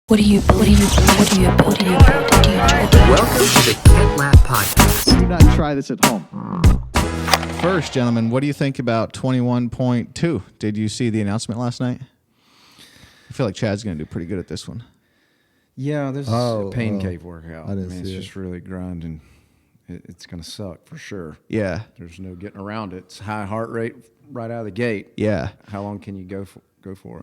What do you build? Do you enjoy? Welcome to the Kent Lapp Podcast. Do not try this at home. First, gentlemen, what do you think about 21.2? Did you see the announcement last night? I feel like Chad's going to do pretty good at this one. Yeah, this is a pain cave workout. I didn't it's see it. just really grinding. It's going to suck for sure. Yeah. There's no getting around it. It's high heart rate right out of the gate. Yeah. How long can you go for it?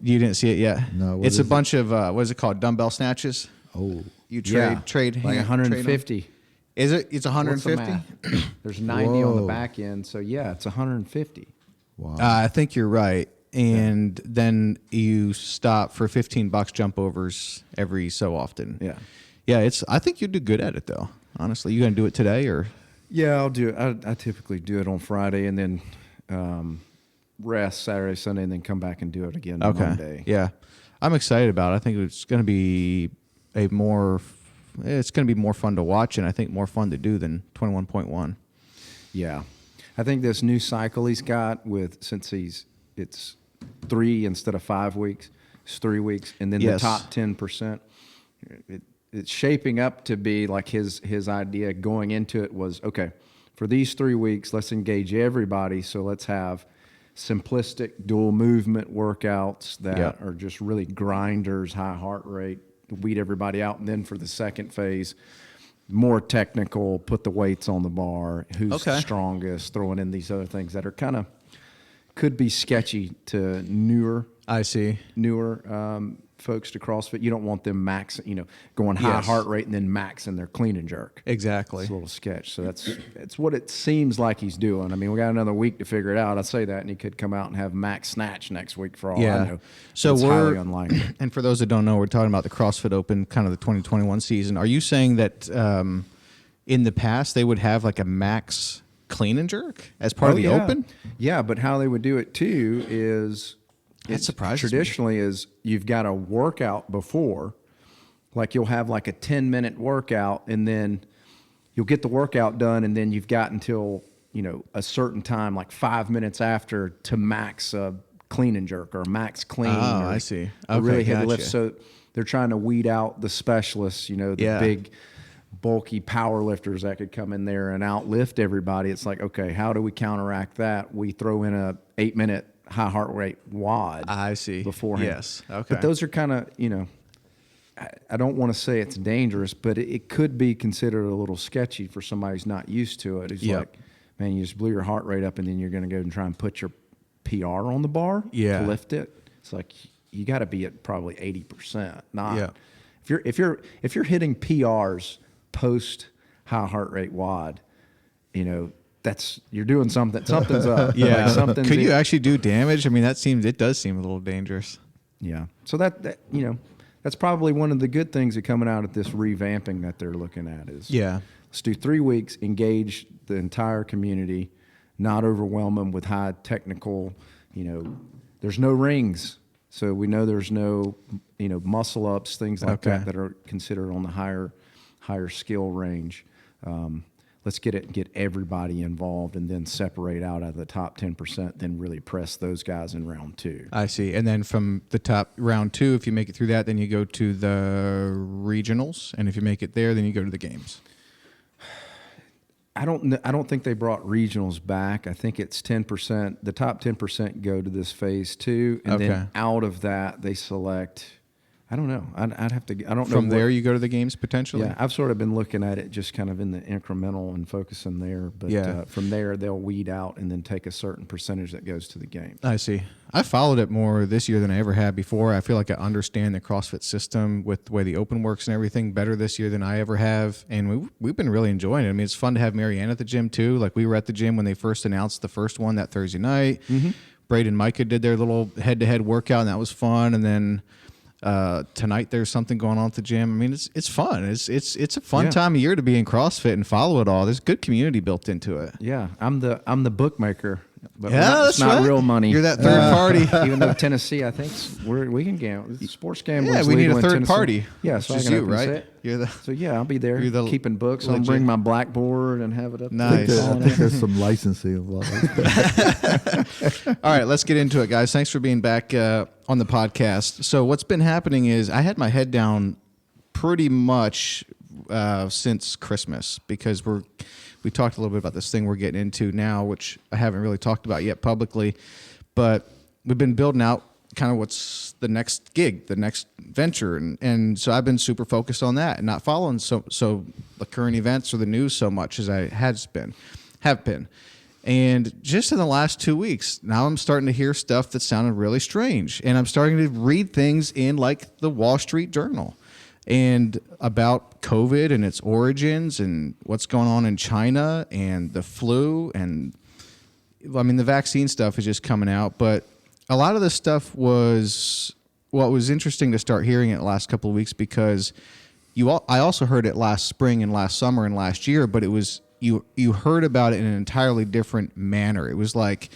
You didn't see it yet? No, what It's a is bunch of, what is it called? Dumbbell snatches? Oh, You Yeah, trade like hand- 150. trade them? Is it? It's What's the 150? math? There's 90 on the Whoa. back end, so yeah, it's 150. wow. I think you're right. And then you stop for $15 jump overs every so often. Yeah. Yeah, I think you'd do good at it, though. Honestly, you going to do it today or? Yeah, I'll do it. I typically do it on Friday and then rest Saturday, Sunday, and then come back and do it again Monday. Yeah. I'm excited about it. I think it's going to be more fun to watch and I think more fun to do than 21.1. Yeah. I think this new cycle he's got it's 3 instead of 5 weeks, it's 3 weeks, and then Yes. the top 10%. It's shaping up to be like his idea going into it was, okay, for these 3 weeks, let's engage everybody. So let's have simplistic dual movement workouts that Yeah. are just really grinders, high heart rate, weed everybody out. And then for the second phase, more technical, put the weights on the bar, who's the Okay. strongest, throwing in these other things that are kind of could be sketchy to newer I see. folks to CrossFit. You don't want them going high Yes. heart rate and then maxing their clean and jerk. Exactly. It's a little sketch. So it's what it seems like he's doing. I mean, we got another week to figure it out. I say that, and he could come out and have max snatch next week for all I know. So It's we're highly unlikely. And for those that don't know, we're talking about the CrossFit Open, kind of the 2021 season. Are you saying that in the past they would have like a max clean and jerk as part of the Open? Yeah, but how they would do it too is That surprises me. traditionally is you've got a workout before, like you'll have like a 10-minute workout, and then you'll get the workout done, and then you've got until a certain time, like 5 minutes after, to max a clean and jerk or max clean. Oh, or I see. a really Okay, heavy lift. gotcha. So they're trying to weed out the specialists, the Yeah. big bulky power lifters that could come in there and outlift everybody. It's like, okay, how do we counteract that? We throw in a 8-minute high heart rate WOD. I see. Beforehand. Yes. Okay. But those are kind of, I don't want to say it's dangerous, but it could be considered a little sketchy for somebody who's not used to it. Who's Yep. like, man, you just blew your heart rate up and then you're going to go and try and put your PR on the bar Yeah. to lift it. It's like, you got to be at probably 80%. Not Yeah. if you're hitting PRs post high heart rate WOD, you're doing something. Something's up. Yeah. Like something's Could you in- actually do damage? I mean, it does seem a little dangerous. Yeah. So that's probably one of the good things that coming out of this revamping that they're looking at is Yeah. let's do 3 weeks, engage the entire community, not overwhelm them with high technical, there's no rings. So we know there's no, muscle ups, things like Okay. that are considered on the higher skill range. Let's get everybody involved and then separate out of the top 10%, then really press those guys in round 2. I see. And then from the top round 2, if you make it through that, then you go to the regionals. And if you make it there, then you go to the games. I don't think they brought regionals back. I think it's 10%. The top 10% go to this phase 2, and Okay. then out of that they select. I don't know. I'd have to. I don't know. From there, you go to the games potentially? Yeah, I've sort of been looking at it just kind of in the incremental and focusing there. But Yeah. from there, they'll weed out and then take a certain percentage that goes to the game. I see. I followed it more this year than I ever had before. I feel like I understand the CrossFit system with the way the Open works and everything better this year than I ever have. And we've been really enjoying it. I mean, it's fun to have Marianne at the gym too. Like we were at the gym when they first announced the first one that Thursday night. Mm-hmm. Braden and Micah did their little head-to-head workout, and that was fun. And then tonight there's something going on at the gym. I mean, it's fun. It's a fun Yeah. time of year to be in CrossFit and follow it all. There's good community built into it. Yeah, I'm the bookmaker. But Yeah, it's that's not right. real money. You're that third party. Even though Tennessee, I think we can gamble. Sports gambling. Yeah, is we need legal a in third Tennessee. party. Yeah, so Which I is can you, open right? say, You're the So yeah, I'll be there You're the keeping books. I'll legit- bring my blackboard and have it up. Nice. There. I think there's some licensing involved. All right, let's get into it, guys. Thanks for being back on the podcast. So what's been happening is I had my head down pretty much since Christmas because we talked a little bit about this thing we're getting into now, which I haven't really talked about yet publicly, but we've been building out kind of what's the next gig, the next venture, and so I've been super focused on that and not following so the current events or the news so much as I have been. And just in the last 2 weeks, now I'm starting to hear stuff that sounded really strange, and I'm starting to read things in like the Wall Street Journal and about COVID and its origins and what's going on in China and the flu, and I mean the vaccine stuff is just coming out, but a lot of this stuff was interesting to start hearing it the last couple of weeks because I also heard it last spring and last summer and last year, but it was you heard about it in an entirely different manner. It was like,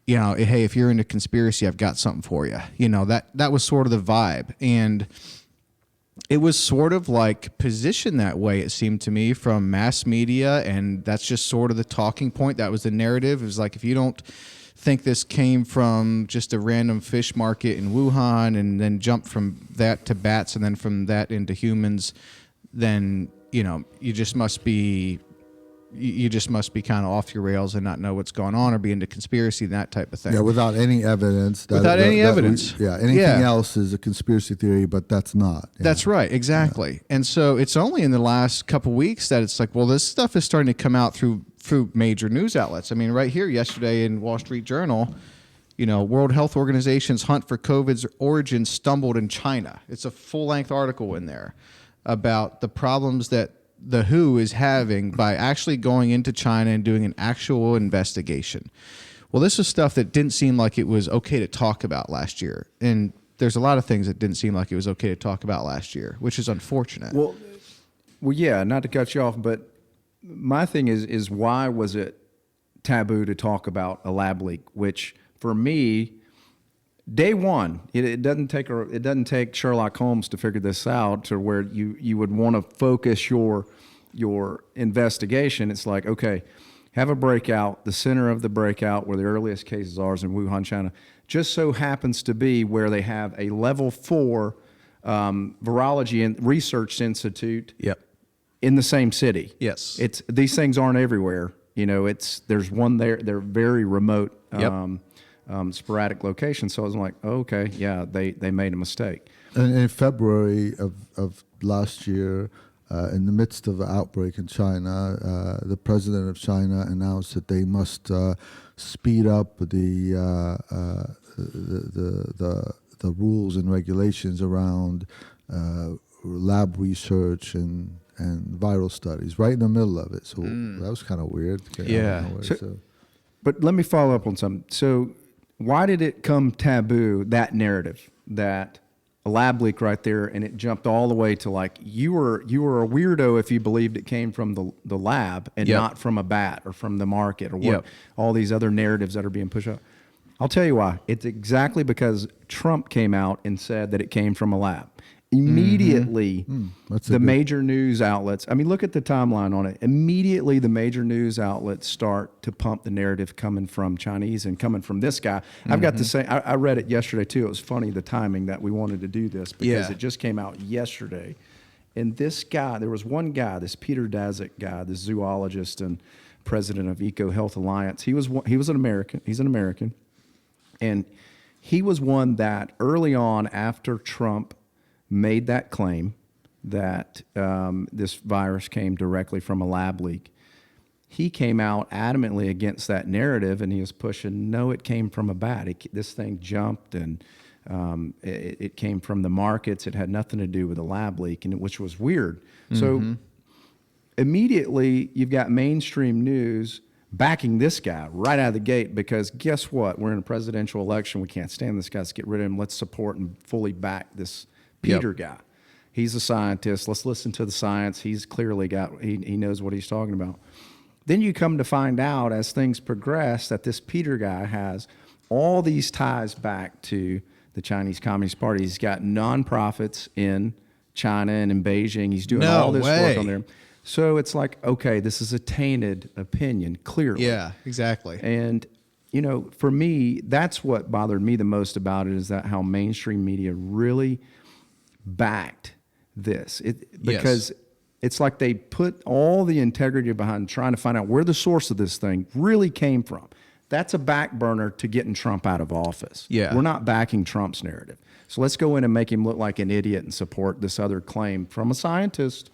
hey, if you're into conspiracy, I've got something for you. That was sort of the vibe, and it was sort of like positioned that way, it seemed to me, from mass media, and that's just sort of the talking point. That was the narrative. It was like, if you don't think this came from just a random fish market in Wuhan and then jumped from that to bats and then from that into humans, then you just must be kind of off your rails and not know what's going on or be into conspiracy and that type of thing. Yeah, without any evidence. Anything else is a conspiracy theory, but that's not. Yeah. That's right, exactly. Yeah. And so it's only in the last couple of weeks that it's like, well, this stuff is starting to come out through major news outlets. I mean, right here yesterday in Wall Street Journal, World Health Organization's hunt for COVID's origins stumbled in China. It's a full-length article in there about the problems that the WHO is having by actually going into China and doing an actual investigation. Well, this is stuff that didn't seem like it was okay to talk about last year. And there's a lot of things that didn't seem like it was okay to talk about last year, which is unfortunate. Well, yeah, not to cut you off, but my thing is why was it taboo to talk about a lab leak? Which for me, day one, it doesn't take Sherlock Holmes to figure this out to where you would want to focus your investigation. It's like, okay, have a breakout. The center of the breakout where the earliest cases are is in Wuhan, China. Just so happens to be where they have a level 4 virology and research institute. Yep. In the same city. Yes. These things aren't everywhere. There's one there. They're very remote, sporadic locations. So I was like, oh, okay, yeah, they made a mistake. And in February of last year, in the midst of an outbreak in China, the president of China announced that they must speed up the rules and regulations around lab research and viral studies right in the middle of it. So that was kind of weird. Yeah. But let me follow up on something. So why did it come taboo, that narrative, that a lab leak right there, and it jumped all the way to like you were a weirdo if you believed it came from the lab and not from a bat or from the market or what all these other narratives that are being pushed out? I'll tell you why. It's exactly because Trump came out and said that it came from a lab. Immediately, the major news outlets, I mean, look at the timeline on it. Immediately, the major news outlets start to pump the narrative coming from Chinese and coming from this guy. I've got to say, I read it yesterday, too. It was funny, the timing that we wanted to do this because it just came out yesterday. And this guy, there was one guy, this Peter Daszak guy, this zoologist and president of Eco Health Alliance. He was an American. He's an American. And he was one that early on after Trump made that claim that this virus came directly from a lab leak, he came out adamantly against that narrative, and he was pushing, no, it came from a bat. This thing jumped, and it came from the markets. It had nothing to do with a lab leak, which was weird. So immediately you've got mainstream news backing this guy right out of the gate because guess what? We're in a presidential election. We can't stand this guy. Let's get rid of him. Let's support and fully back this Peter guy. He's a scientist. Let's listen to the science. He's clearly he knows what he's talking about. Then you come to find out as things progress that this Peter guy has all these ties back to the Chinese Communist Party. He's got nonprofits in China and in Beijing. He's doing No all this way. work on there. So it's like, okay, this is a tainted opinion, clearly. Yeah, exactly. And, you know, for me, that's what bothered me the most about it, is that how mainstream media really backed this. Because it's like they put all the integrity behind trying to find out where the source of this thing really came from. That's a back burner to getting Trump out of office. Yeah. We're not backing Trump's narrative. So let's go in and make him look like an idiot and support this other claim from a scientist.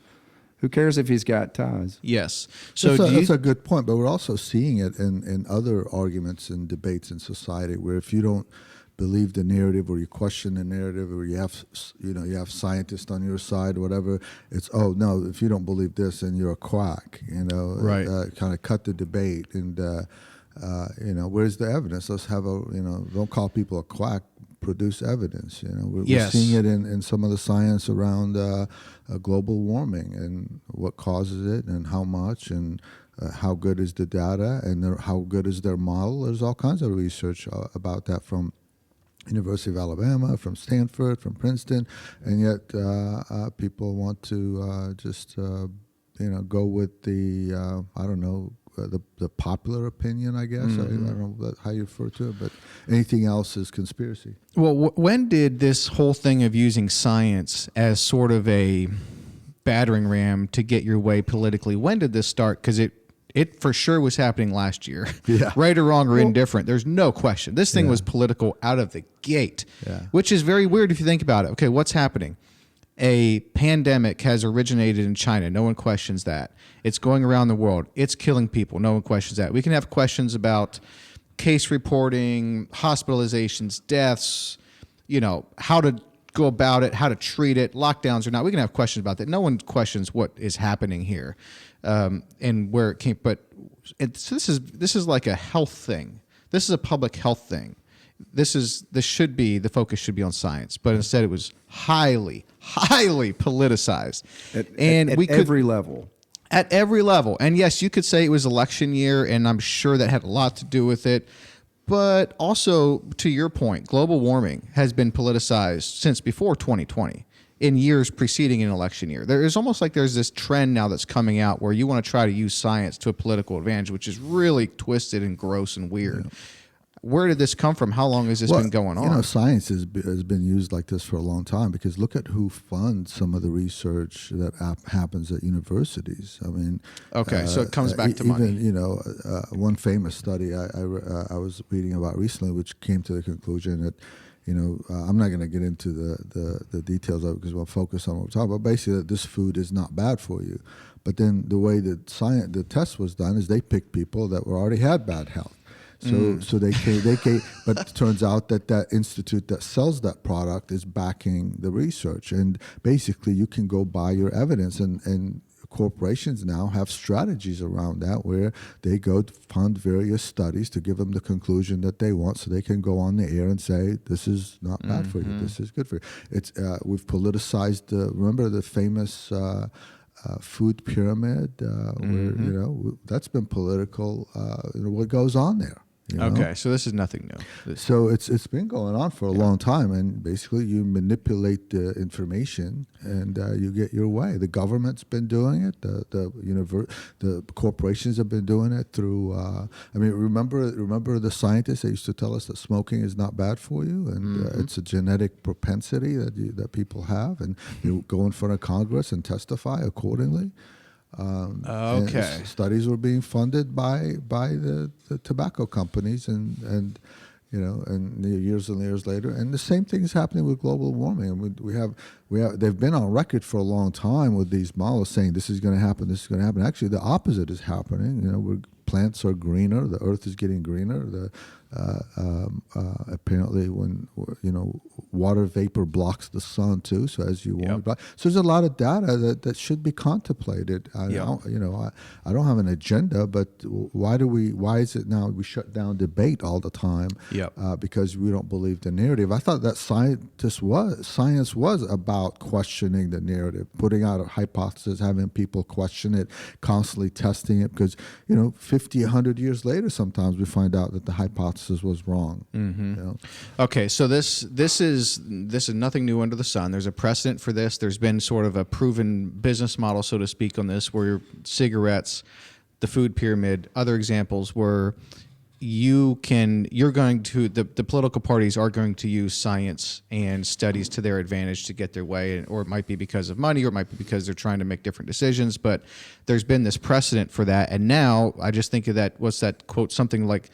Who cares if he's got ties? Yes. So That's a good point, but we're also seeing it in other arguments and debates in society, where if you don't believe the narrative, or you question the narrative, or you have scientists on your side, or whatever, it's, oh no, if you don't believe this, then you're a quack. Right. Kind of cut the debate, and where's the evidence? Let's have don't call people a quack. Produce evidence. We're seeing it in some of the science around global warming and what causes it and how much, and how good is the data, and how good is their model. There's all kinds of research about that from University of Alabama, from Stanford, from Princeton, and yet people want to just go with the the popular opinion, I guess. I don't know how you refer to it, but anything else is conspiracy. Well, when did this whole thing of using science as sort of a battering ram to get your way politically, when did this start? Because it for sure was happening last year. Yeah. Right or wrong or indifferent, there's no question. This thing was political out of the gate, which is very weird if you think about it. Okay, what's happening? A pandemic has originated in China. No one questions that. It's going around the world. It's killing people. No one questions that. We can have questions about case reporting, hospitalizations, deaths, how to go about it, how to treat it, lockdowns or not. We can have questions about that. No one questions what is happening here and where it came. But this is like a health thing. This is a public health thing. The focus should be on science, but instead it was highly politicized. At every level. At every level. And yes, you could say it was election year, and I'm sure that had a lot to do with it. But also, to your point, global warming has been politicized since before 2020, in years preceding an election year. There's almost like there's this trend now that's coming out where you want to try to use science to a political advantage, which is really twisted and gross and weird. Yeah. Where did this come from? How long has this been going on? Science has been used like this for a long time, because look at who funds some of the research that happens at universities. I mean, okay, so it comes back to money. Even one famous study I was reading about recently, which came to the conclusion that, I'm not going to get into the details of it because we'll focus on what we're talking about. Basically, that this food is not bad for you. But then the way that the test was done is they picked people that already had bad health. So they came, but it turns out that institute that sells that product is backing the research, and basically you can go buy your evidence, and corporations now have strategies around that where they go to fund various studies to give them the conclusion that they want, so they can go on the air and say this is not bad for you, this is good for you. It's we've politicized. Remember the famous food pyramid, where that's been political. What goes on there? Okay, so this is nothing new. So it's been going on for a long time, and basically you manipulate the information and you get your way. The government's been doing it. The corporations have been doing it through. Remember the scientists that used to tell us that smoking is not bad for you, and it's a genetic propensity that people have, and you go in front of Congress and testify accordingly. Okay. Studies were being funded by the tobacco companies, and years and years later, and the same thing is happening with global warming. And we have they've been on record for a long time with these models saying this is going to happen, this is going to happen. Actually, the opposite is happening. Plants are greener, the earth is getting greener. Apparently, when water vapor blocks the sun too, so as you warm, so there's a lot of data that should be contemplated. I don't have an agenda, but why is it now we shut down debate all the time? Because we don't believe the narrative. I thought that science was about questioning the narrative, putting out a hypothesis, having people question it, constantly testing it, because 50, 100 years later, sometimes we find out that the hypothesis hypothesis was wrong. Mm-hmm. You know? Okay, so this is nothing new under the sun. There's a precedent for this. There's been sort of a proven business model, so to speak, on this, where cigarettes, the food pyramid, other examples where the political parties are going to use science and studies to their advantage to get their way, or it might be because of money, or it might be because they're trying to make different decisions. But there's been this precedent for that, and now I just think of that. What's that quote? Something like,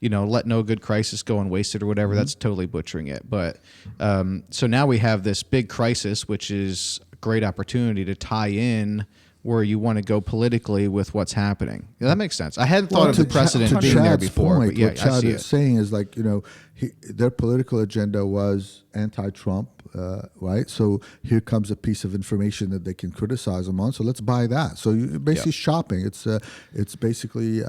let no good crisis go unwasted, or whatever. That's totally butchering it. But so now we have this big crisis, which is a great opportunity to tie in where you want to go politically with what's happening. Yeah, that makes sense. I hadn't thought of the precedent being there before, point, but yeah, what Chad I see is it. saying is like, their political agenda was anti-Trump, right? So here comes a piece of information that they can criticize them on. So let's buy that. So you're basically shopping. It's basically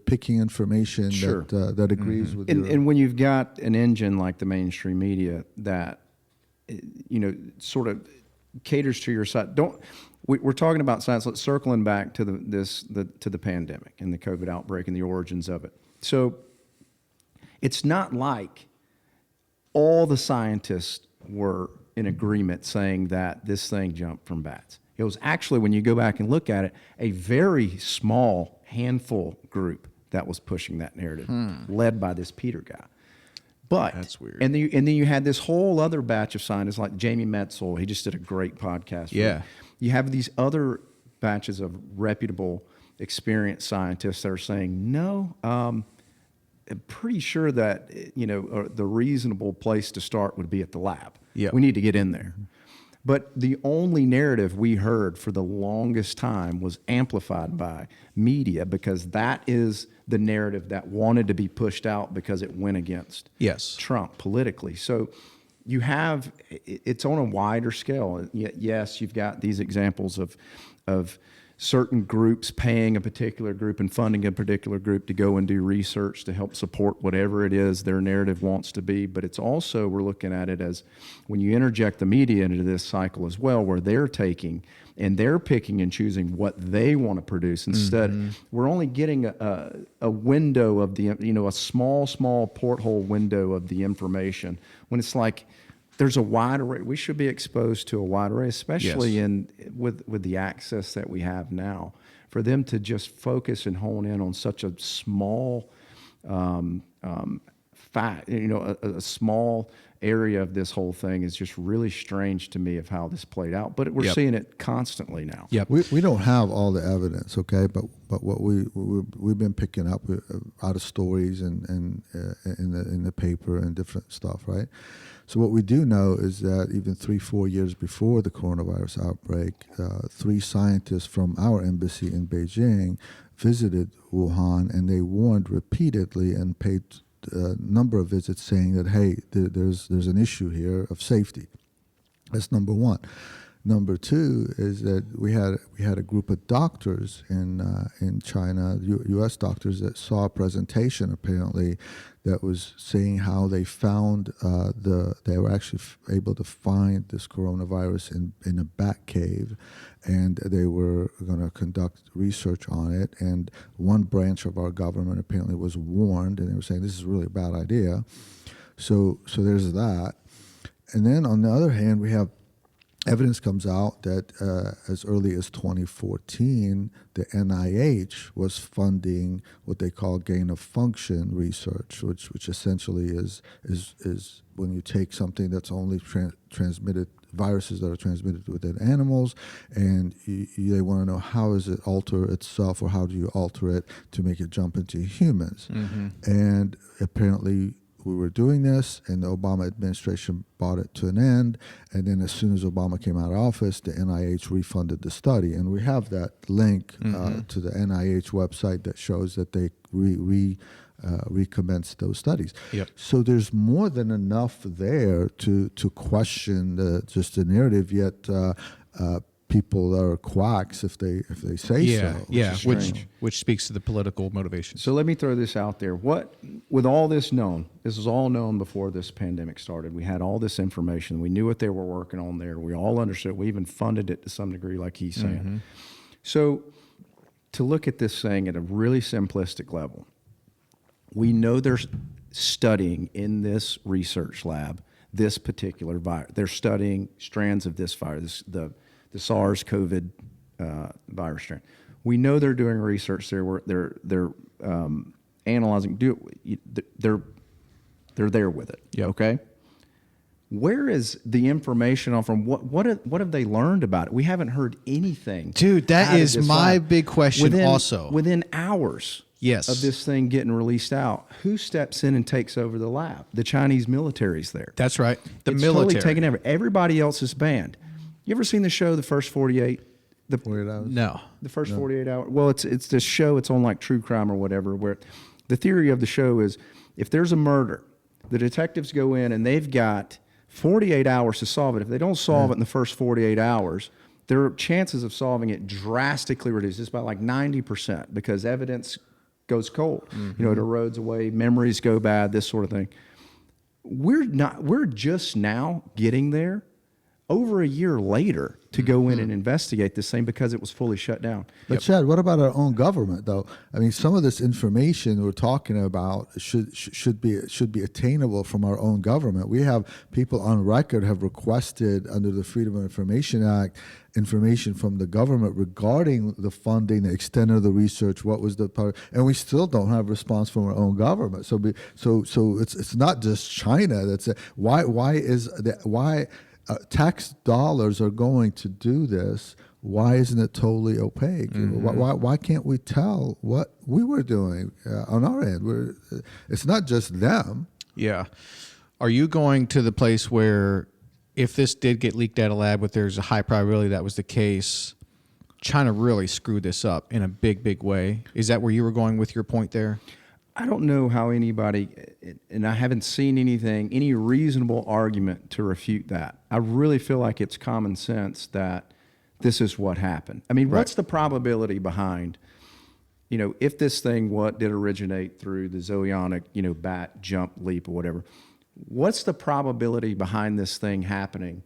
picking information that agrees with your... And when you've got an engine like the mainstream media that, sort of caters to your side, we're talking about science. Let's circling back to the pandemic and the COVID outbreak and the origins of it. So it's not like all the scientists were in agreement saying that this thing jumped from bats. It was actually, when you go back and look at it, a very small handful group that was pushing that narrative, led by this Peter guy. But that's weird. And then you had this whole other batch of scientists like Jamie Metzl. He just did a great podcast. Yeah. You have these other batches of reputable, experienced scientists that are saying, no, I'm pretty sure that, the reasonable place to start would be at the lab. Yep. We need to get in there. But the only narrative we heard for the longest time was amplified by media, because that is the narrative that wanted to be pushed out because it went against Trump politically. So you have, it's on a wider scale. Yes, you've got these examples of certain groups paying a particular group and funding a particular group to go and do research to help support whatever it is their narrative wants to be. But it's also, we're looking at it as when you interject the media into this cycle as well, where they're taking and they're picking and choosing what they want to produce. Instead, we're only getting a window of the, a small porthole window of the information, when it's like, there's a wide array. We should be exposed to a wide array, especially with the access that we have now. For them to just focus and hone in on such a small fact, a small area of this whole thing is just really strange to me of how this played out. But we're seeing it constantly now. Yep. We don't have all the evidence, okay? But what we've been picking up out of stories and in the paper and different stuff, right? So what we do know is that even 3-4 years before the coronavirus outbreak, 3 scientists from our embassy in Beijing visited Wuhan, and they warned repeatedly and paid a number of visits saying that, hey, there's an issue here of safety. That's number one. Number two is that we had a group of doctors in China, U.S. doctors, that saw a presentation apparently that was saying how they found they were actually able to find this coronavirus in a bat cave, and they were going to conduct research on it. And one branch of our government apparently was warned, and they were saying this is really a bad idea. So there's that. And then on the other hand, we have evidence comes out that as early as 2014, the NIH was funding what they call gain of function research, which essentially is when you take something that's only transmitted, viruses that are transmitted within animals, and they want to know how does it alter itself, or how do you alter it to make it jump into humans. Mm-hmm. And apparently we were doing this, and the Obama administration brought it to an end. And then as soon as Obama came out of office, the NIH refunded the study. And we have that link to the NIH website that shows that they recommenced those studies. Yep. So there's more than enough there to question just the narrative, yet people are quacks if they say so. Yeah, which speaks to the political motivation. So let me throw this out there. With all this known, this was all known before this pandemic started. We had all this information. We knew what they were working on there. We all understood. We even funded it to some degree, like he's saying. Mm-hmm. So to look at this thing at a really simplistic level, We know they're studying in this research lab this particular virus. They're studying strands of this virus, the SARS-CoV virus strand. We know they're doing research there. Where they're analyzing. They're there with it. Yeah. Okay. Where is the information on from? What have they learned about it? We haven't heard anything. Dude, that out of is this my lab. big question also. Within hours Yes. of this thing getting released out, who steps in and takes over the lab? The Chinese military's there. That's right. The It's military. totally taken over. Everybody else is banned. You ever seen the show, The First 48? 48 hours. No. The first 48 hours. Well, it's this show. It's on like true crime or whatever. Where the theory of the show is, if there's a murder, the detectives go in and they've got 48 hours to solve it. If they don't solve it in the first 48 hours, their chances of solving it drastically reduce. It's by like 90% because evidence goes cold. It erodes away, memories go bad, this sort of thing. We're just now getting there over a year later to go in and investigate this thing because it was fully shut down. But Chad, what about our own government, though? I mean, some of this information we're talking about should be attainable from our own government. We have people on record have requested under the Freedom of Information Act information from the government regarding the funding, the extent of the research, what was the part, and we still don't have response from our own government. So it's not just China. That's why tax dollars are going to do this. Why isn't it totally opaque? Why can't we tell what we were doing on our end? It's not just them. Yeah. Are you going to the place where if this did get leaked out of lab, but there's a high probability that was the case, China really screwed this up in a big, big way? Is that where you were going with your point there? I don't know how anybody, and I haven't seen any reasonable argument to refute that. I really feel like it's common sense that this is what happened. I mean, what's the probability behind, if this thing did originate through the zooionic, bat, jump, leap, or whatever, what's the probability behind this thing happening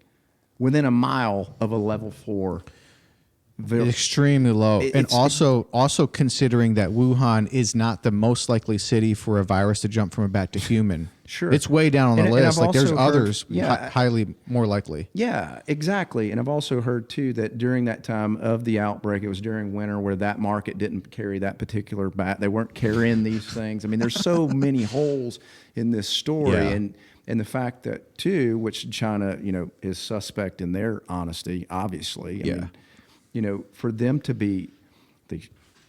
within a mile of a level 4? Extremely low. And also considering that Wuhan is not the most likely city for a virus to jump from a bat to human. Sure. It's way down on the list. I've Like there's also heard- others highly more likely. Yeah, exactly. And I've also heard too that during that time of the outbreak, it was during winter where that market didn't carry that particular bat. They weren't carrying these things. I mean, there's so many holes in this story. Yeah. And the fact that too, which China, is suspect in their honesty, obviously. I mean, for them to they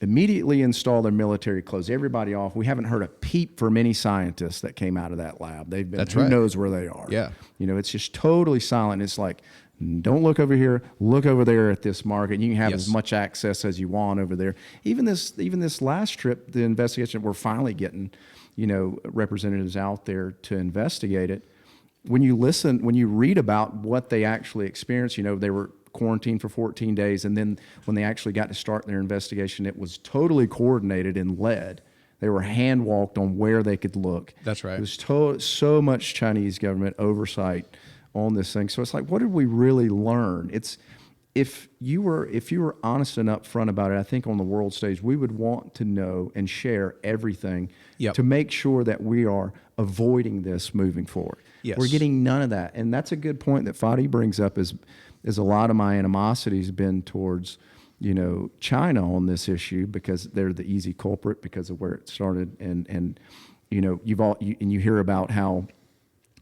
immediately install their military, close everybody off. We haven't heard a peep from any scientists that came out of that lab. They've been, That's who right. knows where they are. Yeah. It's just totally silent. It's like, don't look over here, look over there at this market. You can have Yes. as much access as you want over there. Even this last trip, the investigation, we're finally getting, representatives out there to investigate it. When you read about what they actually experienced, they were quarantined for 14 days. And then when they actually got to start their investigation, it was totally coordinated and led. They were hand walked on where they could look. That's right. It was so much Chinese government oversight on this thing. So it's like, what did we really learn? It's if you were honest and upfront about it, I think on the world stage, we would want to know and share everything to make sure that we are avoiding this moving forward. Yes. We're getting none of that. And that's a good point that Fadi brings up is a lot of my animosity has been towards, China on this issue because they're the easy culprit because of where it started. And you hear about how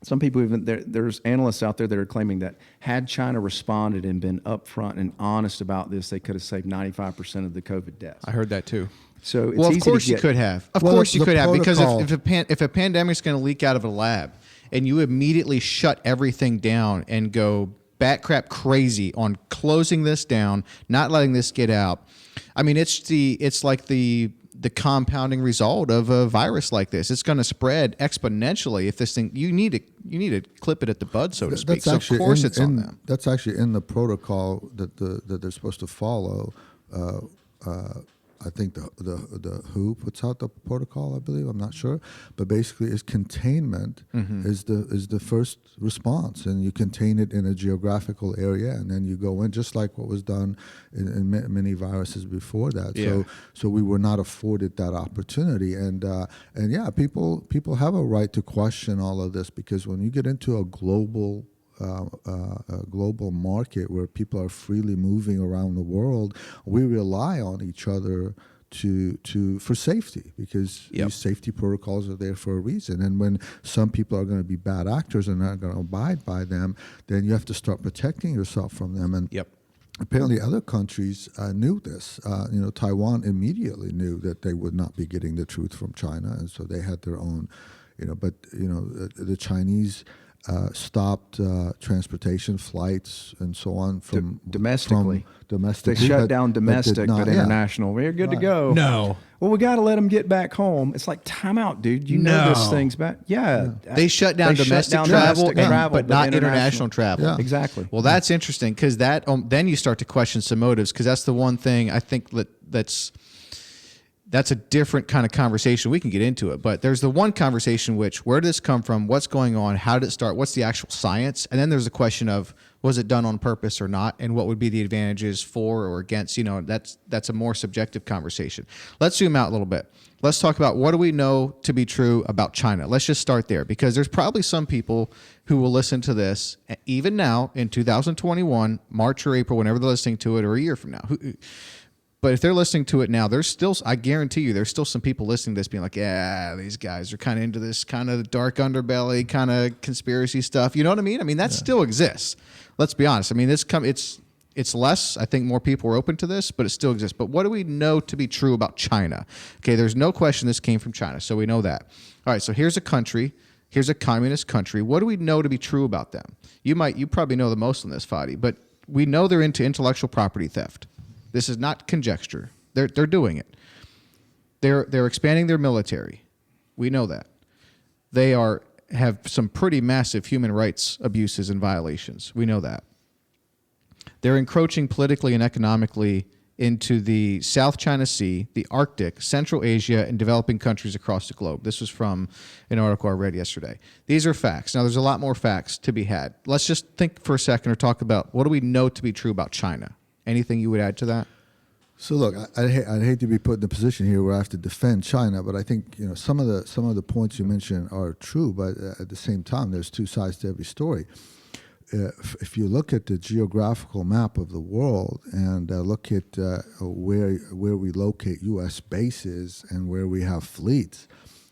some people there's analysts out there that are claiming that had China responded and been upfront and honest about this, they could have saved 95% of the COVID deaths. I heard that too. So it's well, of easy course to you get, could have. Of Well, course you the could have because protocol- if a pandemic's going to leak out of a lab and you immediately shut everything down and go bat crap crazy on closing this down, not letting this get out. I mean, it's like the compounding result of a virus like this. It's going to spread exponentially if this thing you need to clip it at the bud, so to speak. So of course it's on them. That's actually in the protocol that they're supposed to follow. I think the WHO puts out the protocol, I believe. I'm not sure, but basically, is containment is the first response, and you contain it in a geographical area, and then you go in, just like what was done in many viruses before that. Yeah. So we were not afforded that opportunity, and yeah, people have a right to question all of this, because when you get into a global market where people are freely moving around the world, we rely on each other for safety, because these safety protocols are there for a reason. And when some people are going to be bad actors and not going to abide by them, then you have to start protecting yourself from them. And apparently other countries knew this. Taiwan immediately knew that they would not be getting the truth from China, and so they had their own, the Chinese stopped transportation flights and so on from domestically. Domestically, they shut down domestic, but international. We're good to go. No. Well, we got to let them get back home. It's like, time out, dude. You know this thing's back. Yeah. They shut down domestic travel, but not international travel. Yeah. Exactly. Well, that's interesting, because that then you start to question some motives, because that's the one thing I think that's a different kind of conversation. We can get into it, but there's the one conversation which, where did this come from? What's going on? How did it start? What's the actual science? And then there's the question of, was it done on purpose or not? And what would be the advantages for or against? That's a more subjective conversation. Let's zoom out a little bit. Let's talk about, what do we know to be true about China? Let's just start there, because there's probably some people who will listen to this even now in 2021, March or April, whenever they're listening to it, or a year from now. But if they're listening to it now, I guarantee you, there's still some people listening to this being like, yeah, these guys are kind of into this kind of dark underbelly kind of conspiracy stuff. You know what I mean? I mean, that still exists. Let's be honest. I mean, it's less. I think more people are open to this, but it still exists. But what do we know to be true about China? Okay, there's no question this came from China, so we know that. All right, so here's a country. Here's a communist country. What do we know to be true about them? You probably know the most on this, Fadi, but we know they're into intellectual property theft. This is not conjecture. They're doing it. They're expanding their military. We know that. They have some pretty massive human rights abuses and violations. We know that. They're encroaching politically and economically into the South China Sea, the Arctic, Central Asia, and developing countries across the globe. This was from an article I read yesterday. These are facts. Now, there's a lot more facts to be had. Let's just think for a second, or talk about, what do we know to be true about China? Anything you would add to that? So look, I'd hate to be put in a position here where I have to defend China, but I think some of the points you mentioned are true. But at the same time, there's two sides to every story. If you look at the geographical map of the world and look at where we locate U.S. bases and where we have fleets,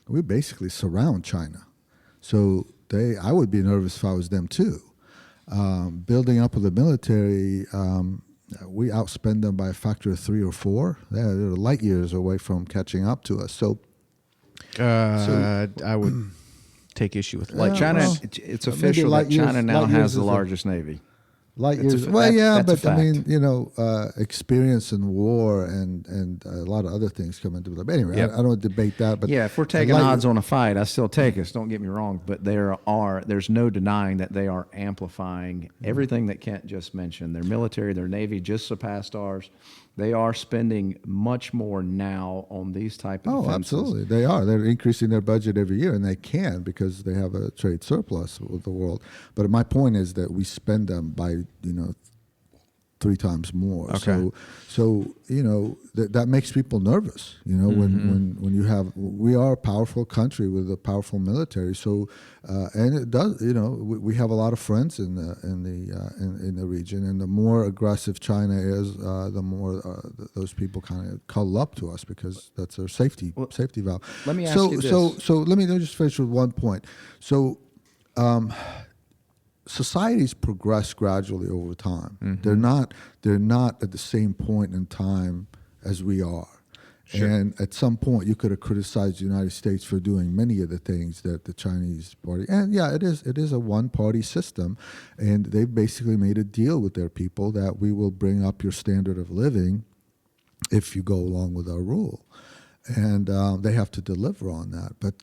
we basically surround China. So I would be nervous if I was them too. Building up of the military. We outspend them by a factor of 3 or 4. They're light years away from catching up to us. So I would take issue with like China. Well, it's official that China now has the largest navy. Light years. But I mean, experience in war and a lot of other things come into it. But anyway, I don't debate that. But yeah, if we're taking odds on a fight, I still take us. Don't get me wrong, but there's no denying that they are amplifying everything that Kent just mentioned. Their military, their navy just surpassed ours. They are spending much more now on these type of defenses. Absolutely. They are. They're increasing their budget every year, and they can, because they have a trade surplus with the world. But my point is that we spend them by, 3 times more. Okay. So that makes people nervous. When we are a powerful country with a powerful military. So and it does. We have a lot of friends in the region, and the more aggressive China is, the more those people kind of cuddle up to us, because that's their safety valve. Let me ask you this. So let me just finish with one point. So. Societies progress gradually over time. Mm-hmm. They're not at the same point in time as we are. Sure. And at some point, you could have criticized the United States for doing many of the things that the Chinese party. And yeah, it is a one-party system, and they've basically made a deal with their people that we will bring up your standard of living if you go along with our rule. And they have to deliver on that. But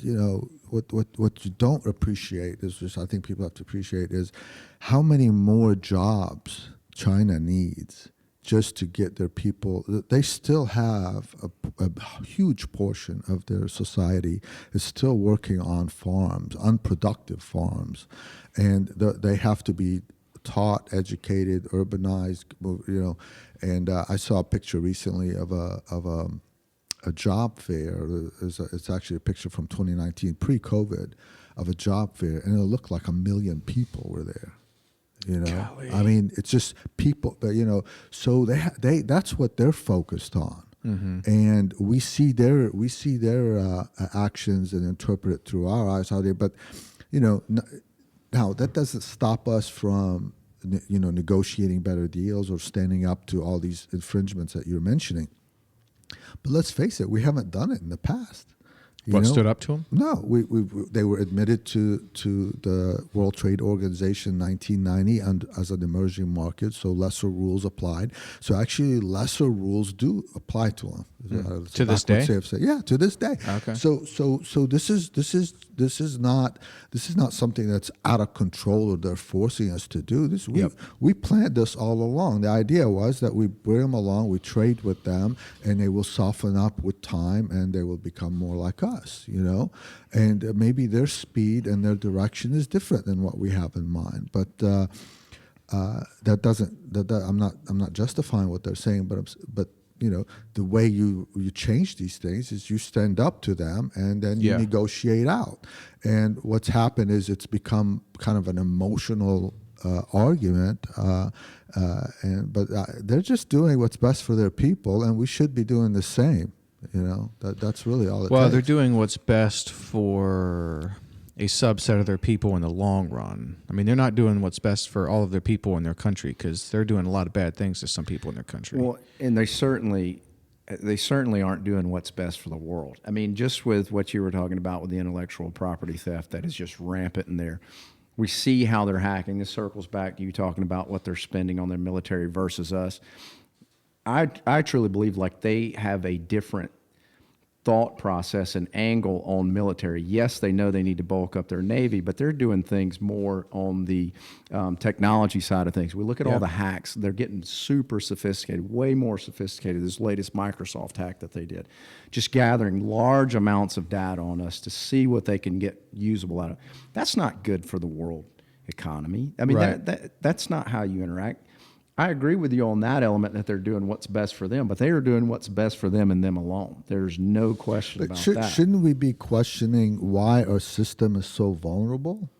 what you don't appreciate is, just I think people have to appreciate, is how many more jobs China needs just to get their people. They still have a huge portion of their society is still working on farms, unproductive farms, and they have to be taught, educated, urbanized, And I saw a picture recently of a job fair. It's actually a picture from 2019, pre-COVID, of a job fair, and it looked like 1 million people were there. Golly. I mean, it's just people. So they that's what they're focused on, and we see their actions and interpret it through our eyes how they. But now that doesn't stop us from negotiating better deals or standing up to all these infringements that you're mentioning. But let's face it, we haven't done it in the past. Stood up to them? No, they were admitted to the World Trade Organization in 1990 and as an emerging market, so lesser rules applied. So actually, lesser rules do apply to them. To this day? Yeah, to this day. Okay. So this is not something that's out of control or they're forcing us to do. We planned this all along. The idea was that we bring them along, we trade with them, and they will soften up with time, and they will become more like us. And maybe their speed and their direction is different than what we have in mind. But I'm not justifying what they're saying. But the way you change these things is you stand up to them and then you negotiate out. And what's happened is it's become kind of an emotional argument. But they're just doing what's best for their people, and we should be doing the same. That's really all it takes. Well, they're doing what's best for a subset of their people in the long run. I mean, they're not doing what's best for all of their people in their country, because they're doing a lot of bad things to some people in their country. Well, and they certainly aren't doing what's best for the world. I mean, just with what you were talking about with the intellectual property theft that is just rampant in there. We see how they're hacking. This circles back to you talking about what they're spending on their military versus us. I truly believe like they have a different thought process and angle on military. Yes, they know they need to bulk up their Navy, but they're doing things more on the technology side of things. We look at all the hacks. They're getting super sophisticated, way more sophisticated. This latest Microsoft hack that they did, just gathering large amounts of data on us to see what they can get usable out of. That's not good for the world economy. I mean, that's not how you interact. I agree with you on that element that they're doing what's best for them, but they are doing what's best for them and them alone. There's no question about that. Shouldn't we be questioning why our system is so vulnerable?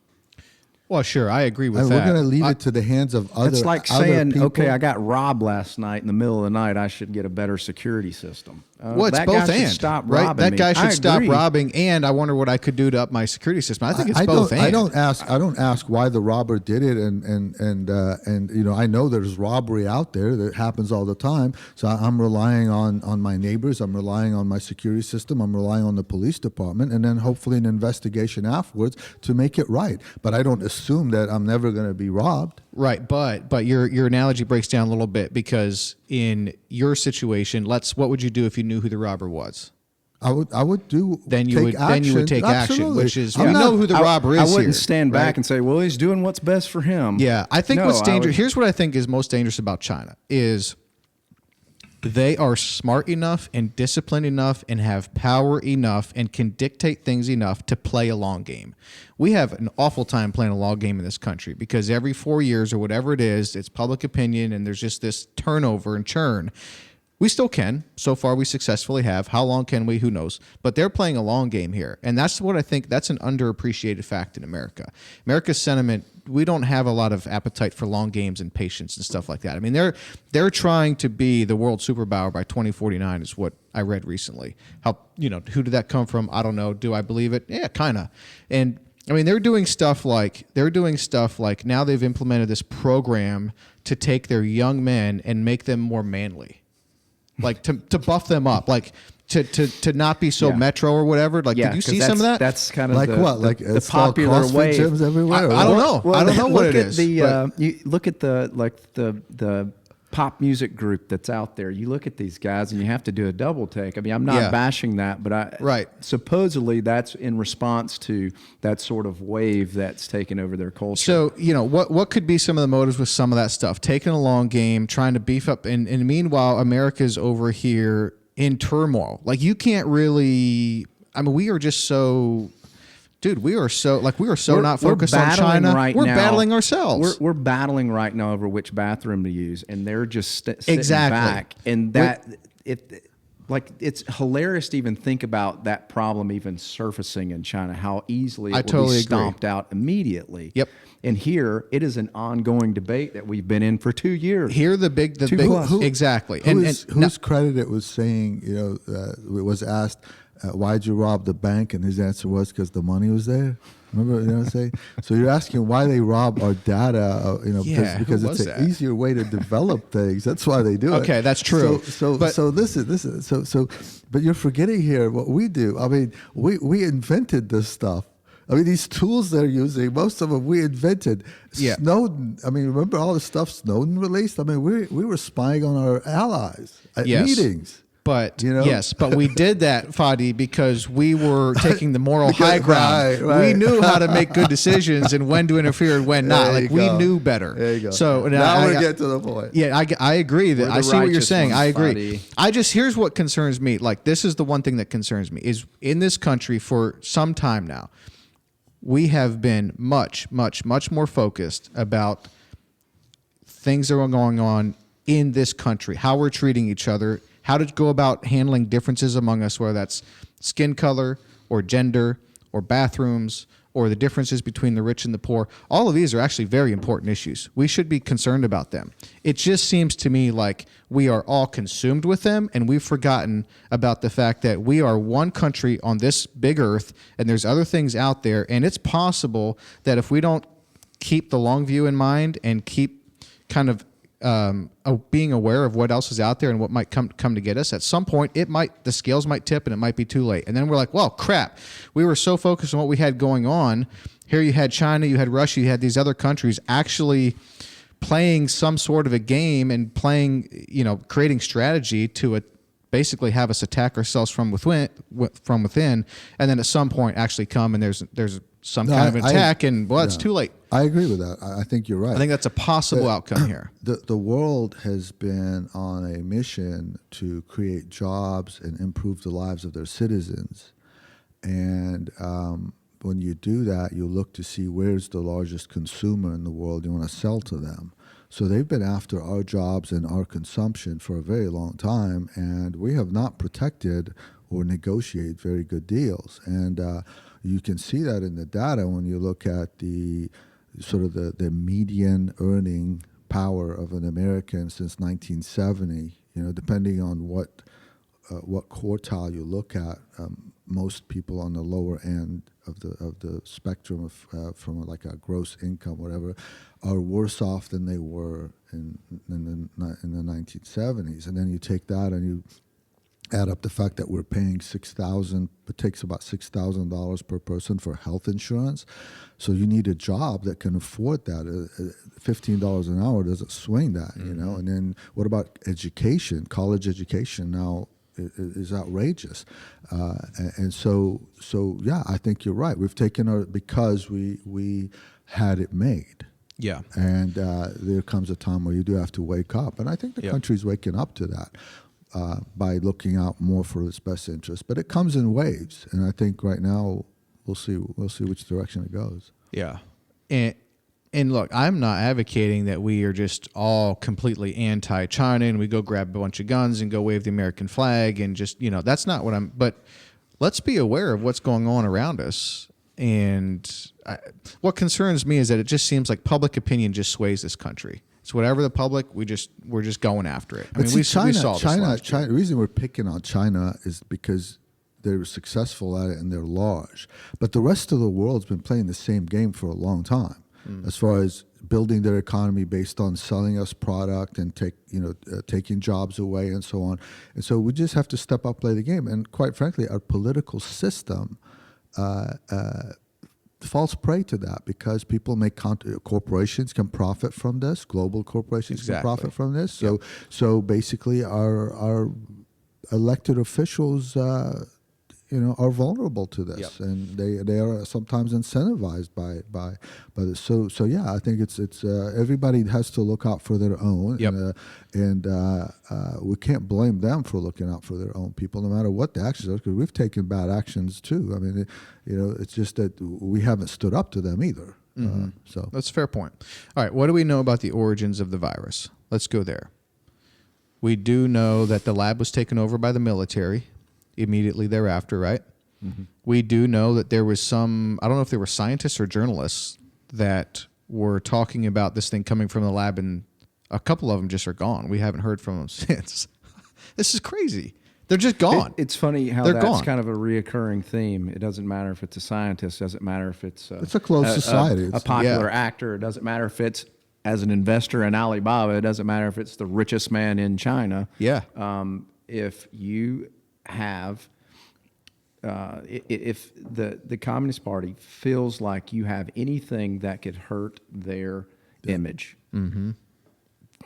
Well, sure, I agree with that. We're going to leave it to the hands of other people. It's like saying, okay, I got robbed last night in the middle of the night. I should get a better security system. Well, it's both and, stop right? robbing That me. guy should I stop agree. robbing, and I wonder what I could do to up my security system. I think it's both and. I don't ask why the robber did it, and I know there's robbery out there that happens all the time. So I'm relying on my neighbors. I'm relying on my security system. I'm relying on the police department, and then hopefully an investigation afterwards to make it right. But I don't assume that I'm never going to be robbed. Right, but your analogy breaks down a little bit, because in your situation, what would you do if you knew who the robber was? I would do. Then you would take action, Absolutely. which is we know who the robber is. I wouldn't here, stand back right? and say, "Well, he's doing what's best for him." Yeah, I think what's dangerous. would- Here's what I think is most dangerous about China is they are smart enough and disciplined enough and have power enough and can dictate things enough to play a long game. We have an awful time playing a long game in this country, because every 4 years or whatever it is, it's public opinion and there's just this turnover and churn. We still can. So far, we successfully have. How long can we? Who knows? But they're playing a long game here. And that's what I think, that's an underappreciated fact in America. America's sentiment, we don't have a lot of appetite for long games and patience and stuff like that. I mean, they're trying to be the world superpower by 2049 is what I read recently. How, who did that come from? I don't know. Do I believe it? Yeah, kind of. And I mean, they're doing stuff like now they've implemented this program to take their young men and make them more manly. Like to buff them up, like to not be so metro or whatever. Like, did you see some of that? That's kind of Like what? Like the it's called popular CrossFit way. gyms everywhere. I don't know. Well, I don't know what it is. You look at the pop music group that's out there. You look at these guys and you have to do a double take. I mean, I'm not bashing that, but supposedly that's in response to that sort of wave that's taken over their culture. So, what could be some of the motives with some of that stuff? Taking a long game, trying to beef up, and meanwhile, America's over here in turmoil. Like, you can't really, I mean, we are just so... Dude, we are so not focused on China. We're battling ourselves. We're battling right now over which bathroom to use, and they're just sitting back. And it's hilarious to even think about that problem even surfacing in China. How easily it will be stomped out immediately. Yep. And here it is an ongoing debate that we've been in for 2 years. Here the big exactly. Whose credit it was saying? It was asked. Why'd you rob the bank? And his answer was because the money was there. Remember, what I'm saying? So you're asking why they rob our data, because it's an easier way to develop things. That's why they do it. Okay, that's true. But you're forgetting here what we do. I mean, we invented this stuff. I mean, these tools they're using, most of them we invented. Yeah. Snowden, I mean, remember all the stuff Snowden released? I mean, we were spying on our allies at meetings. But yes, but we did that, Fadi, because we were taking the moral high ground. Right. We knew how to make good decisions and when to interfere and when not. Like, we knew better. There you go. So now we get to the point. Yeah, I agree that I see what you're saying. I agree. Fadi. Here's what concerns me. Like, this is the one thing that concerns me is in this country for some time now, we have been much, much, much more focused about things that are going on in this country, how we're treating each other, how to go about handling differences among us, whether that's skin color or gender or bathrooms or the differences between the rich and the poor. All of these are actually very important issues. We should be concerned about them. It just seems to me like we are all consumed with them, and we've forgotten about the fact that we are one country on this big earth, and there's other things out there, and it's possible that if we don't keep the long view in mind and keep kind of being aware of what else is out there and what might come to get us, at some point the scales might tip and it might be too late. And then we're like, well, crap, we were so focused on what we had going on. Here you had China, you had Russia, you had these other countries actually playing some sort of a game and creating strategy to basically have us attack ourselves from within, and then at some point actually come and there's some kind of attack, it's too late. I agree with that. I think you're right. I think that's a possible outcome here. The world has been on a mission to create jobs and improve the lives of their citizens. And when you do that, you look to see where's the largest consumer in the world. You want to sell to them. So they've been after our jobs and our consumption for a very long time, and we have not protected or negotiated very good deals. And you can see that in the data when you look at the sort of the median earning power of an American since 1970. Depending on what quartile you look at, most people on the lower end of the spectrum of from like a gross income, whatever, are worse off than they were in the 1970s. And then you take that and you add up the fact that we're paying it takes about $6,000 per person for health insurance. So you need a job that can afford that. $15 an hour doesn't swing that, And then what about education? College education now is outrageous. And so yeah, I think you're right. We've taken because we had it made. Yeah. And there comes a time where you do have to wake up. And I think the country's waking up to that. By looking out more for its best interest, but it comes in waves, and I think right now we'll see which direction it goes. Yeah, and look, I'm not advocating that we are just all completely anti-China and we go grab a bunch of guns and go wave the American flag and just that's not what I'm. But let's be aware of what's going on around us. And what concerns me is that it just seems like public opinion just sways this country. It's whatever the public, we're just going after it. We saw this last year. The reason we're picking on China is because they were successful at it and they're large. But the rest of the world's been playing the same game for a long time, as far as building their economy based on selling us product and taking jobs away and so on. And so we just have to step up, play the game. And quite frankly, our political system falls prey to that because people make corporations can profit from this. Global corporations can Exactly. profit from this. So basically, our elected officials, are vulnerable to this, Yep. and they are sometimes incentivized by this. So yeah, I think it's everybody has to look out for their own. Yep. And we can't blame them for looking out for their own people, no matter what the actions are, because we've taken bad actions too. I mean, it's just that we haven't stood up to them either. So That's a fair point. All right, what do we know about the origins of the virus? Let's go there. We do know that the lab was taken over by the military immediately thereafter, right? Mm-hmm. We do know that there was some, I don't know if they were scientists or journalists that were talking about this thing coming from the lab, and a couple of them just are gone. We haven't heard from them since. This is crazy. They're just gone. It's funny how They're that's gone. kind of a reoccurring theme. It doesn't matter if it's a scientist. Doesn't matter if it's it's a closed society. a popular actor. It doesn't matter if it's as an investor in Alibaba. It doesn't matter if it's the richest man in China. Yeah. If you have, if the Communist Party feels like you have anything that could hurt their image,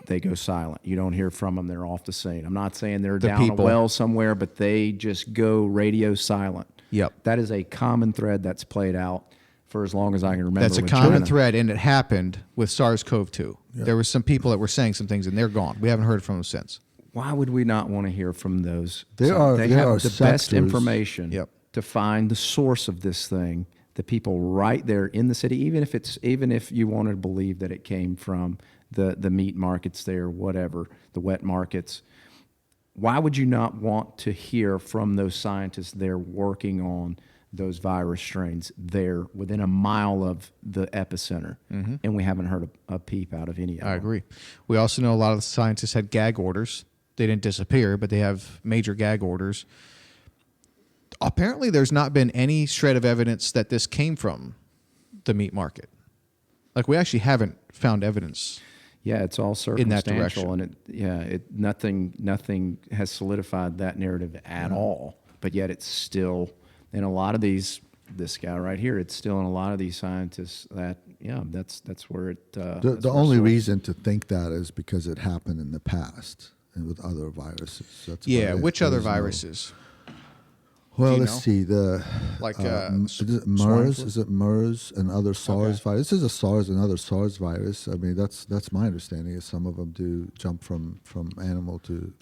they go silent. You don't hear from them. They're off the scene. I'm not saying they're down people. a well somewhere, but they just go radio silent. Yep. That is a common thread that's played out for as long as I can remember. That's a with common China. thread, and it happened with SARS-CoV-2. There were some people that were saying some things, and they're gone. We haven't heard from them since. Why would we not want to hear from those? There are they have the sectors- best information Yep. to find the source of this thing. The people right there in the city, even if you wanted to believe that it came from the meat markets there, whatever, the wet markets. Why would you not want to hear from those scientists there working on those virus strains there within a mile of the epicenter? And we haven't heard a peep out of any of them. I agree. We also know a lot of the scientists had gag orders. They didn't disappear, but they have major gag orders. Apparently, there's not been any shred of evidence that this came from the meat market. Like, we actually haven't found evidence. Yeah, it's all In that circumstantial, and nothing has solidified that narrative at all. But yet, it's still in a lot of these. This guy right here, it's still in a lot of these scientists that that's where it. The only reason to think that is because it happened in the past and with other viruses. That's Yeah, about it. which other There's no- viruses? Well, you let's know? see. Like Is it swine MERS? flu? Is it MERS and other SARS virus? This is a SARS and other SARS virus. I mean, that's my understanding. Is some of them do jump from animal to